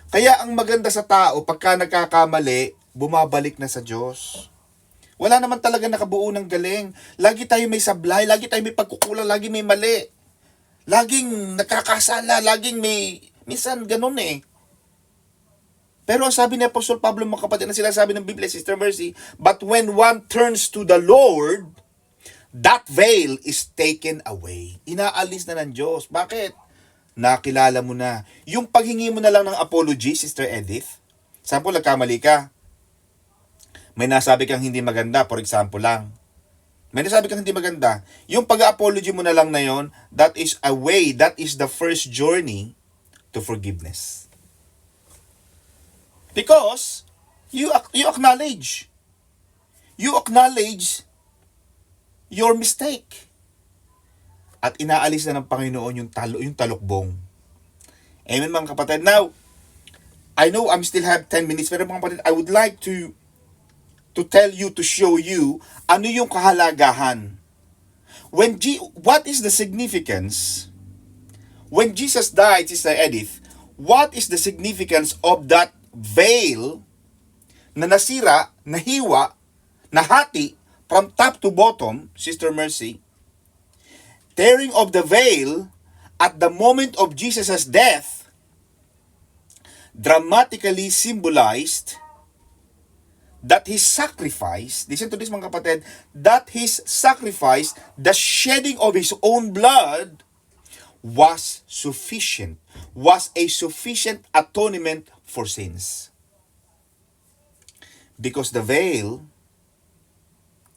Kaya ang maganda sa tao, pagka nagkakamali, bumabalik na sa Diyos. Wala naman talaga nakabuo ng galing. Lagi tayo may sablay, lagi tayo may pagkukulang, lagi may mali. Laging nakakasala, laging minsan ganun eh. Pero ang sabi ni Apostol Pablo, mga kapatid, na sinasabi ng Biblia, Sister Mercy, but when one turns to the Lord, that veil is taken away. Inaalis na ng Diyos. Bakit? Nakilala mo na. Yung paghingi mo na lang ng apology, Sister Edith, sample, nagkamali ka. May nasabi kang hindi maganda, for example lang. May nasabi kang hindi maganda. Yung pag-apology mo na lang na yon, that is a way, that is the first journey to forgiveness. Because you acknowledge. You acknowledge your mistake. At inaalis na ng Panginoon yung talukbong. Amen mga kapatid. Now, I know I'm still have 10 minutes, pero mga kapatid, I would like to tell you, to show you, ano yung kahalagahan. What is the significance? When Jesus died, Sister Edith, what is the significance of that veil na nasira, nahiwa, nahati, from top to bottom, Sister Mercy? Tearing of the veil at the moment of Jesus' death dramatically symbolized that His sacrifice, listen to this mga kapatid, that His sacrifice, the shedding of His own blood, was a sufficient atonement for sins. Because the veil,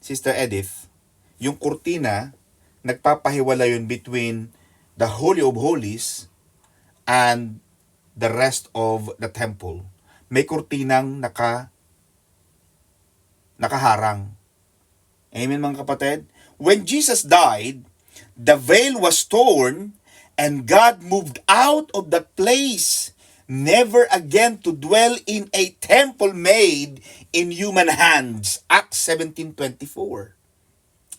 Sister Edith, yung kurtina, nagpapahiwala yun between the Holy of Holies and the rest of the temple. May kurtinang nakaharang. Amen mga kapatid? When Jesus died, the veil was torn and God moved out of that place, never again to dwell in a temple made in human hands. Acts 17:24.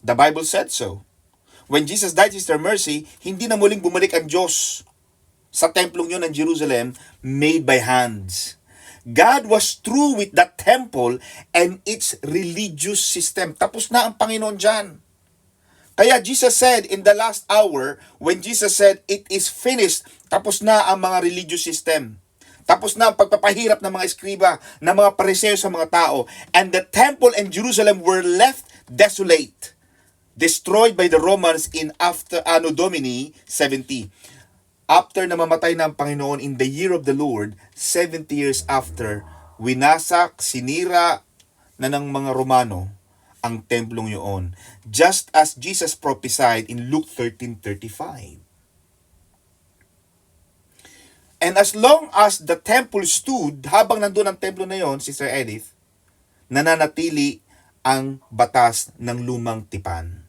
The Bible said so. When Jesus died, Sister Mercy, hindi na muling bumalik ang Diyos sa templong yun ng Jerusalem made by hands. God was through with that temple and its religious system. Tapos na ang Panginoon dyan. Kaya Jesus said in the last hour, when Jesus said, it is finished, tapos na ang mga religious system. Tapos na ang pagpapahirap ng mga eskriba, ng mga pariseo sa mga tao. And the temple and Jerusalem were left desolate, destroyed by the Romans in after Anno Domini 70. After na mamatay na ang Panginoon in the year of the Lord, 70 years after, winasak, sinira na ng mga Romano ang templong yun. Just as Jesus prophesied in Luke 13:35. And as long as the temple stood, habang nandun ang templo na yon, Sister Edith, nananatili ang batas ng lumang tipan.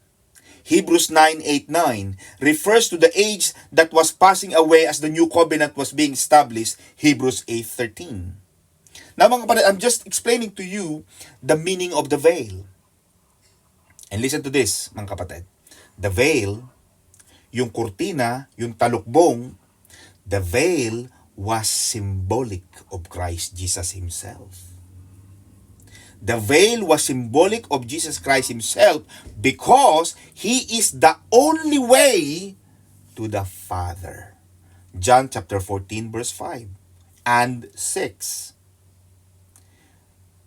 Hebrews 9:8-9 refers to the age that was passing away as the new covenant was being established. Hebrews 8:13. Now mga kapatid, I'm just explaining to you the meaning of the veil. And listen to this, mga kapatid. The veil, yung kurtina, yung talukbong, the veil was symbolic of Christ Jesus Himself. The veil was symbolic of Jesus Christ Himself because He is the only way to the Father. John chapter 14 verse 5 and 6.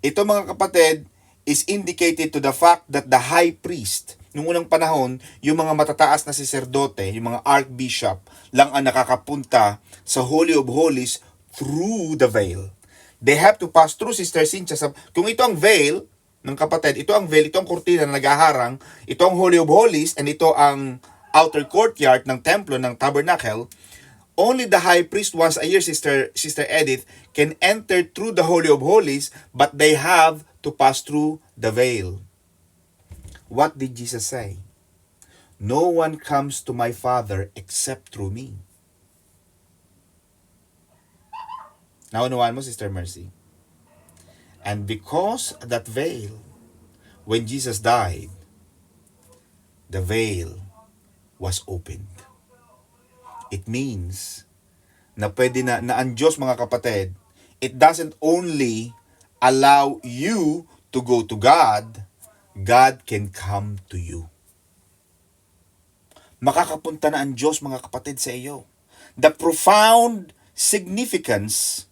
Ito mga kapatid is indicated to the fact that the high priest, nung unang panahon, yung mga matataas na saserdote, yung mga archbishop, lang ang nakakapunta sa Holy of Holies through the veil. They have to pass through, Sister Cynthia. Kung ito ang veil, ng kapatid, ito ang veil, ito ang kurtina na naghaharang, ito ang Holy of Holies, and ito ang outer courtyard ng templo, ng tabernacle, only the high priest once a year, Sister Edith, can enter through the Holy of Holies, but they have to pass through the veil. What did Jesus say? No one comes to my Father except through me. Naunawaan mo, Sister Mercy? And because that veil, when Jesus died, the veil was opened. It means na pwede na ang Diyos, mga kapatid, it doesn't only allow you to go to God, God can come to you. Makakapunta na ang Diyos, mga kapatid, sa iyo. The profound significance,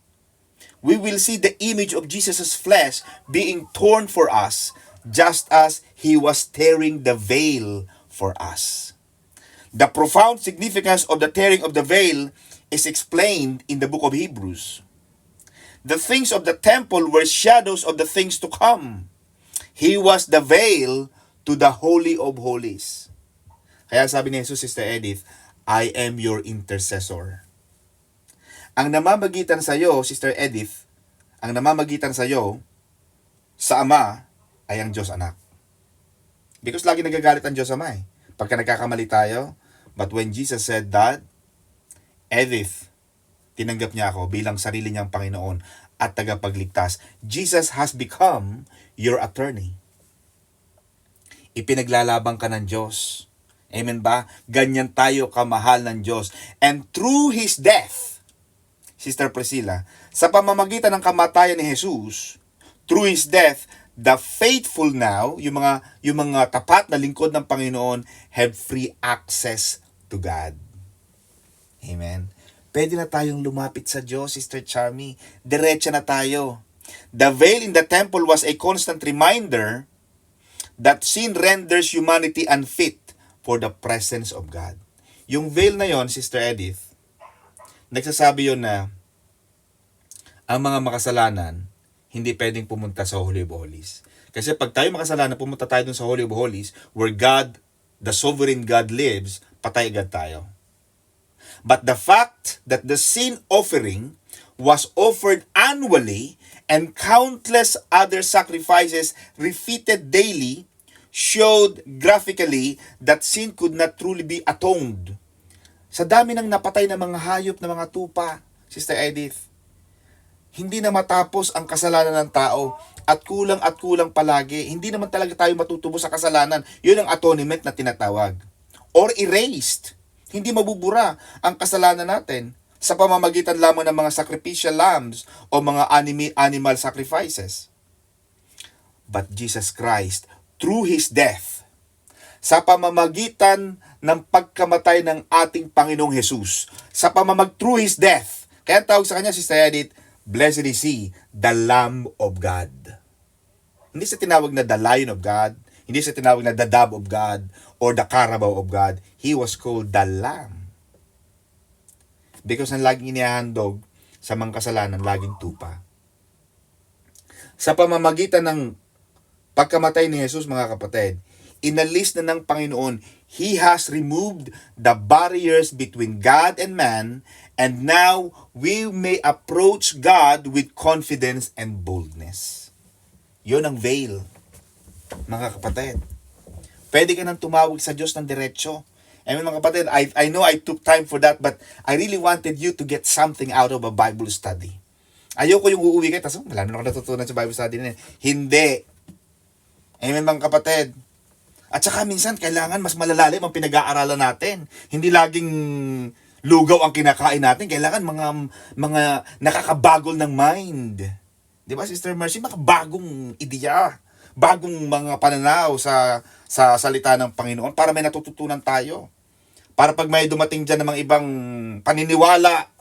we will see the image of Jesus' flesh being torn for us, just as He was tearing the veil for us. The profound significance of the tearing of the veil is explained in the book of Hebrews. The things of the temple were shadows of the things to come. He was the veil to the Holy of Holies. Kaya sabi ni Jesus, Sister Edith, I am your intercessor. Ang namamagitan sa iyo, Sister Edith, ang namamagitan sa iyo, sa Ama, ay ang Diyos Anak. Because lagi nagagalit ang Diyos Ama eh. Pagka nagkakamali tayo, but when Jesus said that, Edith, tinanggap niya ako bilang sarili niyang Panginoon at tagapagligtas. Jesus has become your attorney. Ipinaglalaban ka ng Diyos. Amen ba? Ganyan tayo kamahal ng Diyos. And through His death, Sister Priscilla, sa pamamagitan ng kamatayan ni Jesus, through His death, the faithful now, yung mga tapat na lingkod ng Panginoon, have free access to God. Amen. Pwede na tayong lumapit sa Diyos, Sister Charmy. Diretsa na tayo. The veil in the temple was a constant reminder that sin renders humanity unfit for the presence of God. Yung veil na yon, Sister Edith, nagsasabi yon na ang mga makasalanan hindi pwedeng pumunta sa Holy of Holies. Kasi pag tayo makasalanan, pumunta tayo dun sa Holy of Holies, where God, the sovereign God lives, patay agad tayo. But the fact that the sin offering was offered annually and countless other sacrifices repeated daily showed graphically that sin could not truly be atoned. Sa dami ng napatay na mga hayop na mga tupa, Sister Edith, hindi na matapos ang kasalanan ng tao at kulang palagi. Hindi naman talaga tayo matutubos sa kasalanan. Yun ang atonement na tinatawag. Or erased. Hindi mabubura ang kasalanan natin sa pamamagitan lamang ng mga sacrificial lambs o mga animal sacrifices. But Jesus Christ, through His death, sa pamamagitan ng pagkamatay ng ating Panginoong Jesus, through His death, kaya tawag sa Kanya, Sister Edith, Blessed is He, the Lamb of God. Hindi siya tinawag na the Lion of God, hindi siya tinawag na the Dove of God, or the Carabao of God. He was called the Lamb. Because ang laging inihahandog sa mga kasalanan, laging tupa. Sa pamamagitan ng pagkamatay ni Jesus, mga kapatid, inalis na ng Panginoon, He has removed the barriers between God and man, and now we may approach God with confidence and boldness. Yun ang veil, mga kapatid. Pwede ka nang tumawag sa Diyos ng diretsyo. And mga kapatid, I know I took time for that, but I really wanted you to get something out of a Bible study. Ayoko yung uuwi ka, tapos wala na ako natutunan sa Bible study na yun. Hindi. Amen mga kapatid. At saka minsan, kailangan mas malalalim ang pinag-aaralan natin. Hindi laging lugaw ang kinakain natin. Kailangan mga nakakabagol ng mind. Di ba, Sister Mercy? Makabagong ideya. Bagong mga pananaw sa salita ng Panginoon para may natututunan tayo. Para pag may dumating dyan ng mga ibang paniniwala,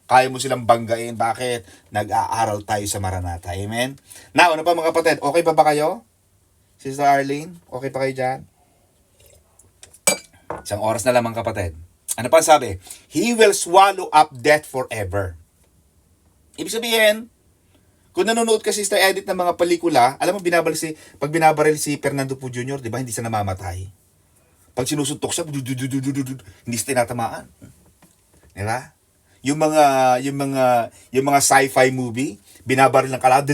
kaya mo silang banggain. Bakit? Nag-aaral tayo sa Maranatha. Amen? Now, ano pa mga kapatid? Okay pa ba kayo? Sister Arlene, okay pa kayo dyan? Isang oras na lang mga kapatid. Ano pa sabi? He will swallow up death forever. Ibig sabihin, kung nanonood ka Sister Edith ng mga pelikula, alam mo pag binabaril si Fernando Poe Jr., di ba, hindi siya namamatay. Pag sinusuntok siya, hindi siya tinatamaan. Di ba? Yung mga sci-fi movie, binabaril ng kala,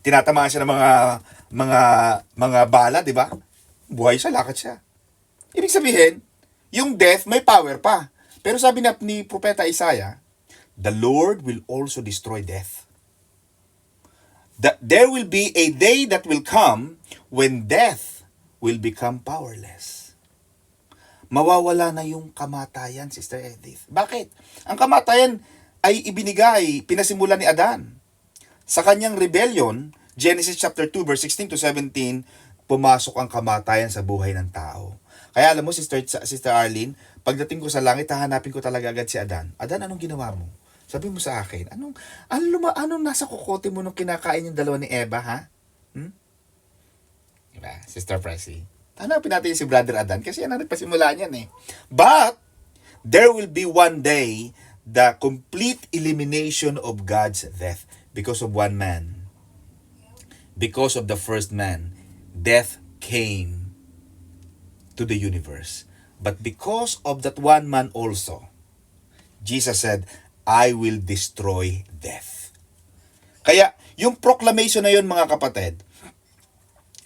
tinatamaan siya ng mga bala, di ba? Buhay siya, lakad siya. Ibig sabihin, yung death may power pa. Pero sabi ni Propeta Isaiah, the Lord will also destroy death. There will be a day that will come when death will become powerless. Mawawala na yung kamatayan, Sister Edith. Bakit? Ang kamatayan ay ibinigay, pinasimulan ni Adan. Sa kanyang rebellion, Genesis chapter 2 verse 16 to 17, pumasok ang kamatayan sa buhay ng tao. Kaya alam mo, Sister Arlene, pagdating ko sa langit, hahanapin ko talaga agad si Adan. Adan, anong ginawa mo? Sabi mo sa akin, anong nasa kukote mo nung kinakain yung dalawa ni Eva, ha? Diba, Sister Pressy? Hanapin natin si Brother Adan kasi yan ang nagpasimula niyan eh. But, there will be one day the complete elimination of God's death because of one man. Because of the first man, death came to the universe. But because of that one man also, Jesus said, I will destroy death. Kaya, yung proclamation na yun mga kapatid,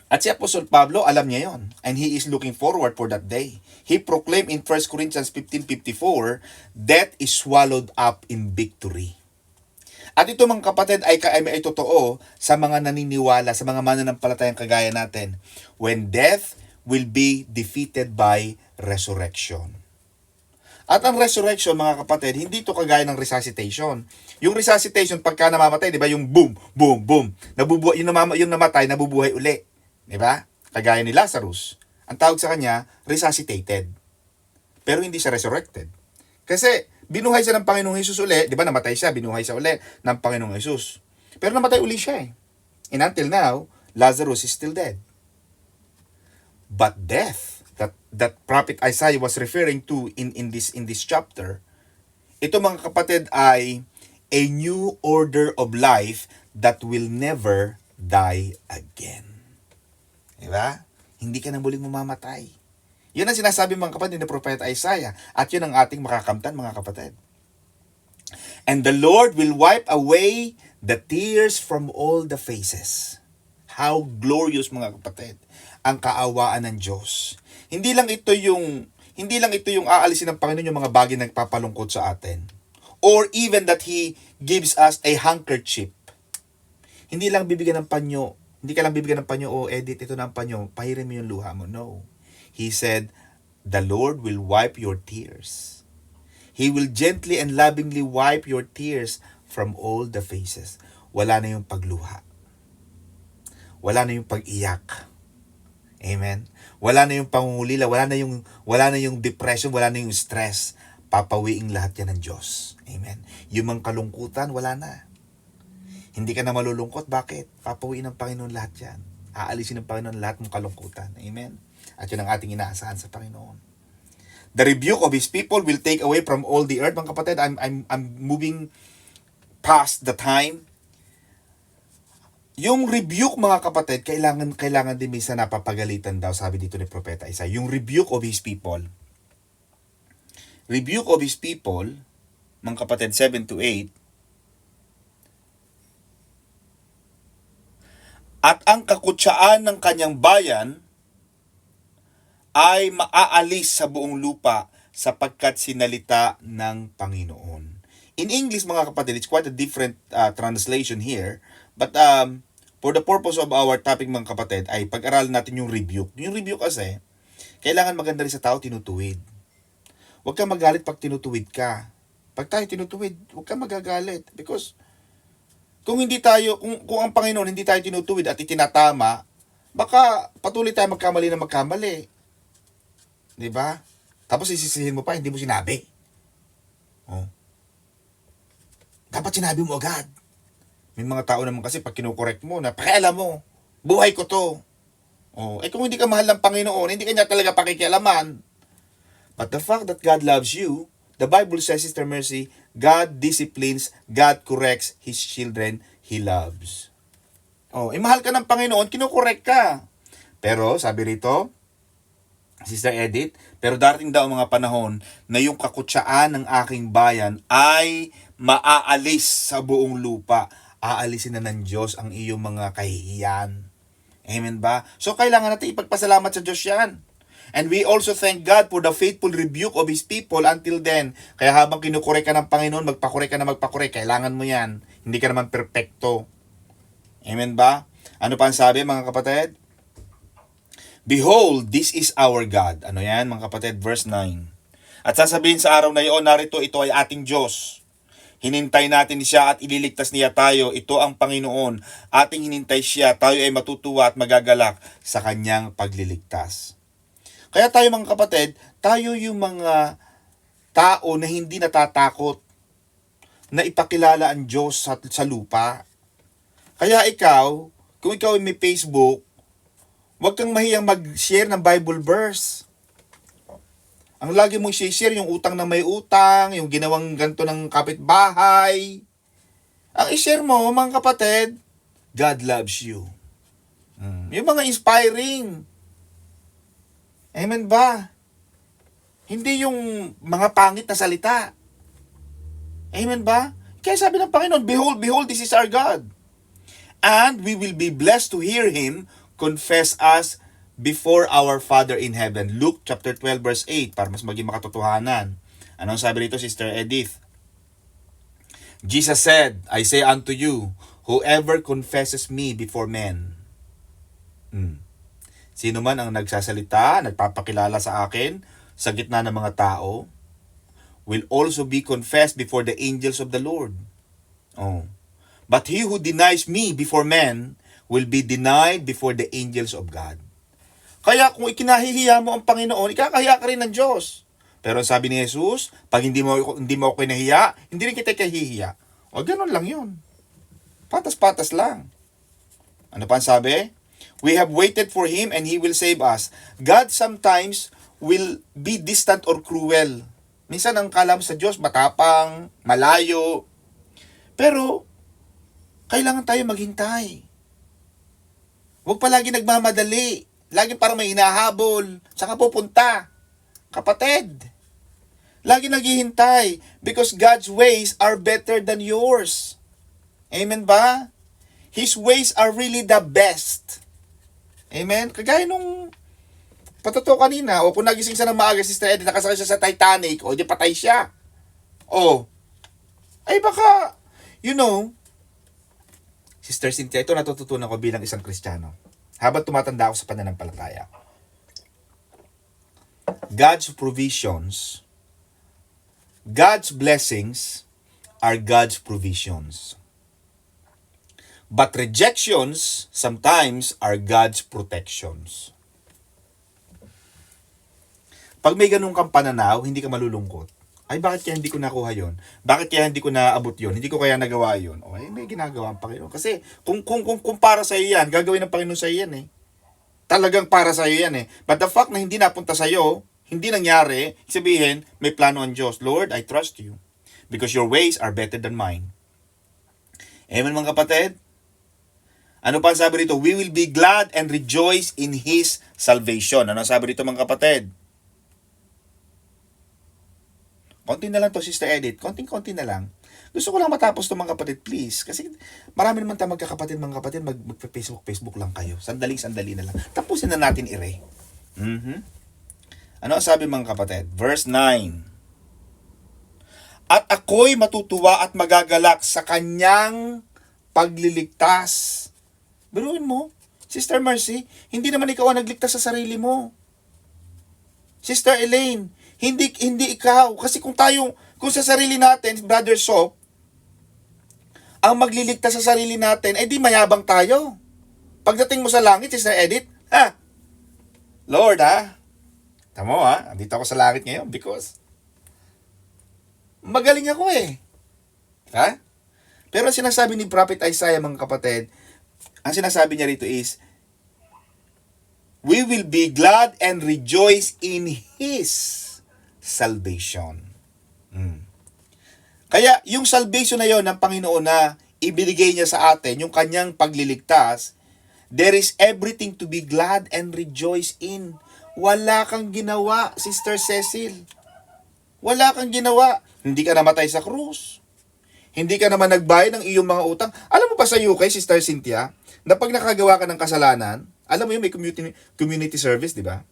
at si Apostol Pablo, alam niya yon, and he is looking forward for that day. He proclaimed in 1 Corinthians 15:54, death is swallowed up in victory. At ito mga kapatid ay totoo sa mga naniniwala, sa mga mananampalatayang kagaya natin, when death will be defeated by resurrection. At ang resurrection, mga kapatid, hindi ito kagaya ng resuscitation. Yung resuscitation, pagka namamatay, di ba, yung boom, boom, boom, nabubuhay, yung namatay, nabubuhay uli. Di ba? Kagaya ni Lazarus. Ang tawag sa kanya, resuscitated. Pero hindi siya resurrected. Kasi, binuhay siya ng Panginoong Hesus uli, di ba, namatay siya, binuhay siya uli ng Panginoong Hesus. Pero namatay uli siya eh. And until now, Lazarus is still dead. But death, that prophet Isaiah was referring to in this chapter, ito mga kapatid ay a new order of life that will never die again. Diba? Hindi ka na muling mamamatay. Yun ang sinasabi mga kapatid ni Prophet Isaiah, at yun ang ating makakamtan mga kapatid. And the Lord will wipe away the tears from all the faces. How glorious mga kapatid ang kaawaan ng Diyos. Hindi lang ito yung aalisin ng Panginoon yung mga bagay na nagpapalungkot sa atin. Or even that He gives us a handkerchief. Hindi lang bibigyan ng panyo. Hindi ka lang bibigyan ng panyo, Edith, ito na ang panyo, pahirin mo yung luha mo. No. He said, the Lord will wipe your tears. He will gently and lovingly wipe your tears from all the faces. Wala na yung pagluha. Wala na yung pag-iyak. Amen. Wala na yung pangungulila, wala na yung depression, wala na yung stress. Papawiing lahat yan ng Diyos. Amen. Yung mga kalungkutan, wala na. Hindi ka na malulungkot. Bakit? Papawiin ng Panginoon lahat yan. Aalisin ng Panginoon lahat ng kalungkutan. Amen. At yun ang ating inaasahan sa Panginoon. The rebuke of His people will take away from all the earth. Mga kapatid, I'm moving past the time. Yung rebuke mga kapatid, kailangan din minsan napapagalitan daw, sabi dito ni Propeta Isaiah. Yung rebuke of His people. Rebuke of His people, mga kapatid, 7-8. At ang kakutsaan ng kanyang bayan ay maaalis sa buong lupa sapagkat sinalita ng Panginoon. In English, mga kapatid, it's quite a different translation here. But for the purpose of our topic, mga kapatid, ay pag-aralan natin yung rebuke. Yung rebuke kasi, kailangan maganda rin sa tao, tinutuwid. Huwag kang magalit pag tinutuwid ka. Pag tayo tinutuwid, huwag kang magagalit. Because kung hindi tayo, kung ang Panginoon hindi tayo tinutuwid at itinatama, baka patuloy tayo magkamali na magkamali. 'Di ba? Tapos isisihin mo pa, hindi mo sinabi. Oh. Dapat sinabi mo agad. May mga tao naman kasi pag kinukorek mo, pakialam mo, buhay ko to. Oh, kung hindi ka mahal ng Panginoon, hindi ka niya talaga pakikialaman. But the fact that God loves you, the Bible says, Sister Mercy, God disciplines, God corrects His children He loves. Oh, mahal ka ng Panginoon, kinukorek ka. Pero, sabi rito, Sister Edith, pero darating daw mga panahon na yung kakutsaan ng aking bayan ay maaalis sa buong lupa. Aalisin na ng Diyos ang iyong mga kahihiyan. Amen ba? So, kailangan natin ipagpasalamat sa Diyos yan. And we also thank God for the faithful rebuke of His people until then. Kaya habang kinukorek ka ng Panginoon, magpakorek ka na magpakorek. Kailangan mo yan. Hindi ka naman perpekto. Amen ba? Ano pa ang sabi, mga kapatid? Behold, this is our God. Ano yan, mga kapatid? Verse 9. At sasabihin sa araw na iyon, narito, ito ay ating Diyos. Hinintay natin siya at ililigtas niya tayo. Ito ang Panginoon. Ating hinintay siya. Tayo ay matutuwa at magagalak sa kanyang pagliligtas. Kaya tayo, mga kapatid, tayo yung mga tao na hindi natatakot na ipakilala ang Diyos sa lupa. Kaya ikaw, kung ikaw ay may Facebook, huwag kang mahiyang mag-share ng Bible verse. Ang lagi mong share yung utang na may utang, yung ginawang ganito ng kapitbahay. Ang i-share mo, mga kapatid, God loves you. Yung mga inspiring. Amen ba? Hindi yung mga pangit na salita. Amen ba? Kaya sabi ng Panginoon, behold, behold, this is our God. And we will be blessed to hear Him confess us before our Father in heaven. Luke chapter 12 verse 8, para mas maging makatotohanan. Anong sabi rito, Sister Edith? Jesus said, I say unto you, whoever confesses me before men. Sino man ang nagsasalita, nagpapakilala sa akin, sa gitna ng mga tao, will also be confessed before the angels of the Lord. Oh. But he who denies me before men, will be denied before the angels of God. Kaya kung ikinahihiya mo ang Panginoon, ikakahiya ka rin ng Diyos. Pero sabi ni Jesus, pag hindi mo ako kinahiya, hindi rin kita kahihiya. O ganun lang yun. Patas-patas lang. Ano pa ang sabi? We have waited for Him and He will save us. God sometimes will be distant or cruel. Minsan ang kala mo sa Diyos, matapang, malayo. Pero, kailangan tayo maghintay. Huwag palagi nagmamadali. Lagi parang may hinahabol. Saan ka pupunta? Kapatid. Lagi naghihintay. Because God's ways are better than yours. Amen ba? His ways are really the best. Amen? Kagaya nung patato kanina, o kung nagising siya ng maaga, Sister Edith, nakasakay siya sa Titanic, o di patay siya. O, ay baka, Sister Cynthia, ito natututunan ko bilang isang Kristiyano. Habang tumatanda ako sa pananampalataya. God's provisions, God's blessings are God's provisions. But rejections sometimes are God's protections. Pag may ganun kang pananaw, hindi ka malulungkot. Ay, bakit kaya hindi ko nakuha yon? Bakit kaya hindi ko naabot yon? Hindi ko kaya nagawa yon? O, may ginagawa ang Panginoon. Kasi kung para sa iyo yan, gagawin ng Panginoon sa iyo yan eh. Talagang para sa iyo yan eh. But the fact na hindi napunta sa iyo, hindi nangyari, sabihin, may plano ang Diyos. Lord, I trust you. Because your ways are better than mine. Amen, mga kapatid? Ano pa sabi rito? We will be glad and rejoice in His salvation. Ano sabi rito, mga kapatid? Konti na lang to, Sister Edith. Konting-konti na lang. Gusto ko lang matapos to, mga kapatid, please. Kasi marami naman tayo magkakapatid, mga kapatid. Facebook lang kayo. Sandali na lang. Tapusin na natin ire. Ano ang sabi mga kapatid? Verse 9. At ako'y matutuwa at magagalak sa kanyang pagliligtas. Biruin mo, Sister Mercy, hindi naman ikaw ang nagligtas sa sarili mo. Sister Elaine, hindi ikaw. Kasi kung sa sarili natin, Brother Soap, ang magliligtas sa sarili natin, di mayabang tayo. Pagdating mo sa langit, Sister Edith, Lord tamo andito ako sa langit ngayon because magaling ako Pero ang sinasabi ni Prophet Isaiah mga kapatid, ang sinasabi niya rito is, we will be glad and rejoice in His salvation. Kaya yung salvation na yon ng Panginoon na ibinigay niya sa atin, yung kanyang pagliligtas, there is everything to be glad and rejoice in. Wala kang ginawa, Sister Cecil. Wala kang ginawa. Hindi ka namatay sa krus. Hindi ka naman nagbayad ng iyong mga utang. Alam mo ba sa UK, Sister Cynthia, na pag nakagawa ka ng kasalanan, alam mo yung may community service, di ba?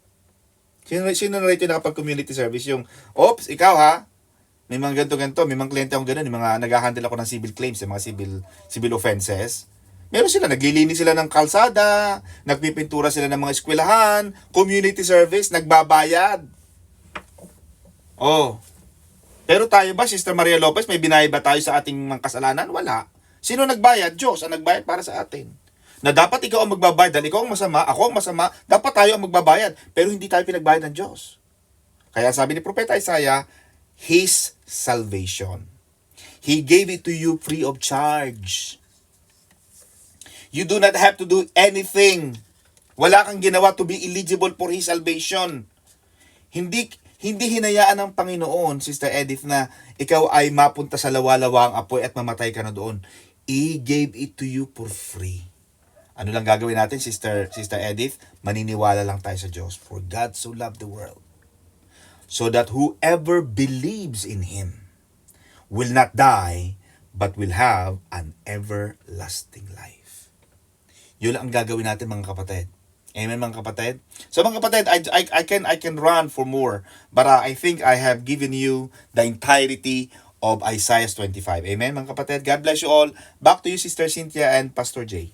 Sino na rito nakapag-community service? Yung, oops, ikaw may mga ganito, may mga kliyente akong ganun, may mga nag-handle ako ng civil claims, yung mga civil offenses. Meron sila, naglilinis sila ng kalsada, nagpipintura sila ng mga eskwelahan, community service, nagbabayad. Pero tayo ba, Sister Maria Lopez, may binayad ba tayo sa ating mga kasalanan? Wala. Sino nagbayad? Diyos ang nagbayad para sa atin. Na dapat ikaw ang magbabayad, dahil ikaw ang masama, ako ang masama, dapat tayo ang magbabayad. Pero hindi tayo pinagbayad ng Diyos. Kaya sabi ni Propeta Isaiah, His salvation. He gave it to you free of charge. You do not have to do anything. Wala kang ginawa to be eligible for His salvation. Hindi hinayaan ng Panginoon, Sister Edith, na ikaw ay mapunta sa lawa-lawa ang apoy at mamatay ka na doon. He gave it to you for free. Ano lang gagawin natin, Sister Edith? Maniniwala lang tayo sa Diyos. For God so loved the world, so that whoever believes in Him will not die, but will have an everlasting life. Yun lang ang gagawin natin mga kapatid. Amen mga kapatid? So mga kapatid, I can run for more, but I think I have given you the entirety of Isaiah 25. Amen mga kapatid? God bless you all. Back to you, Sister Cynthia and Pastor Jay.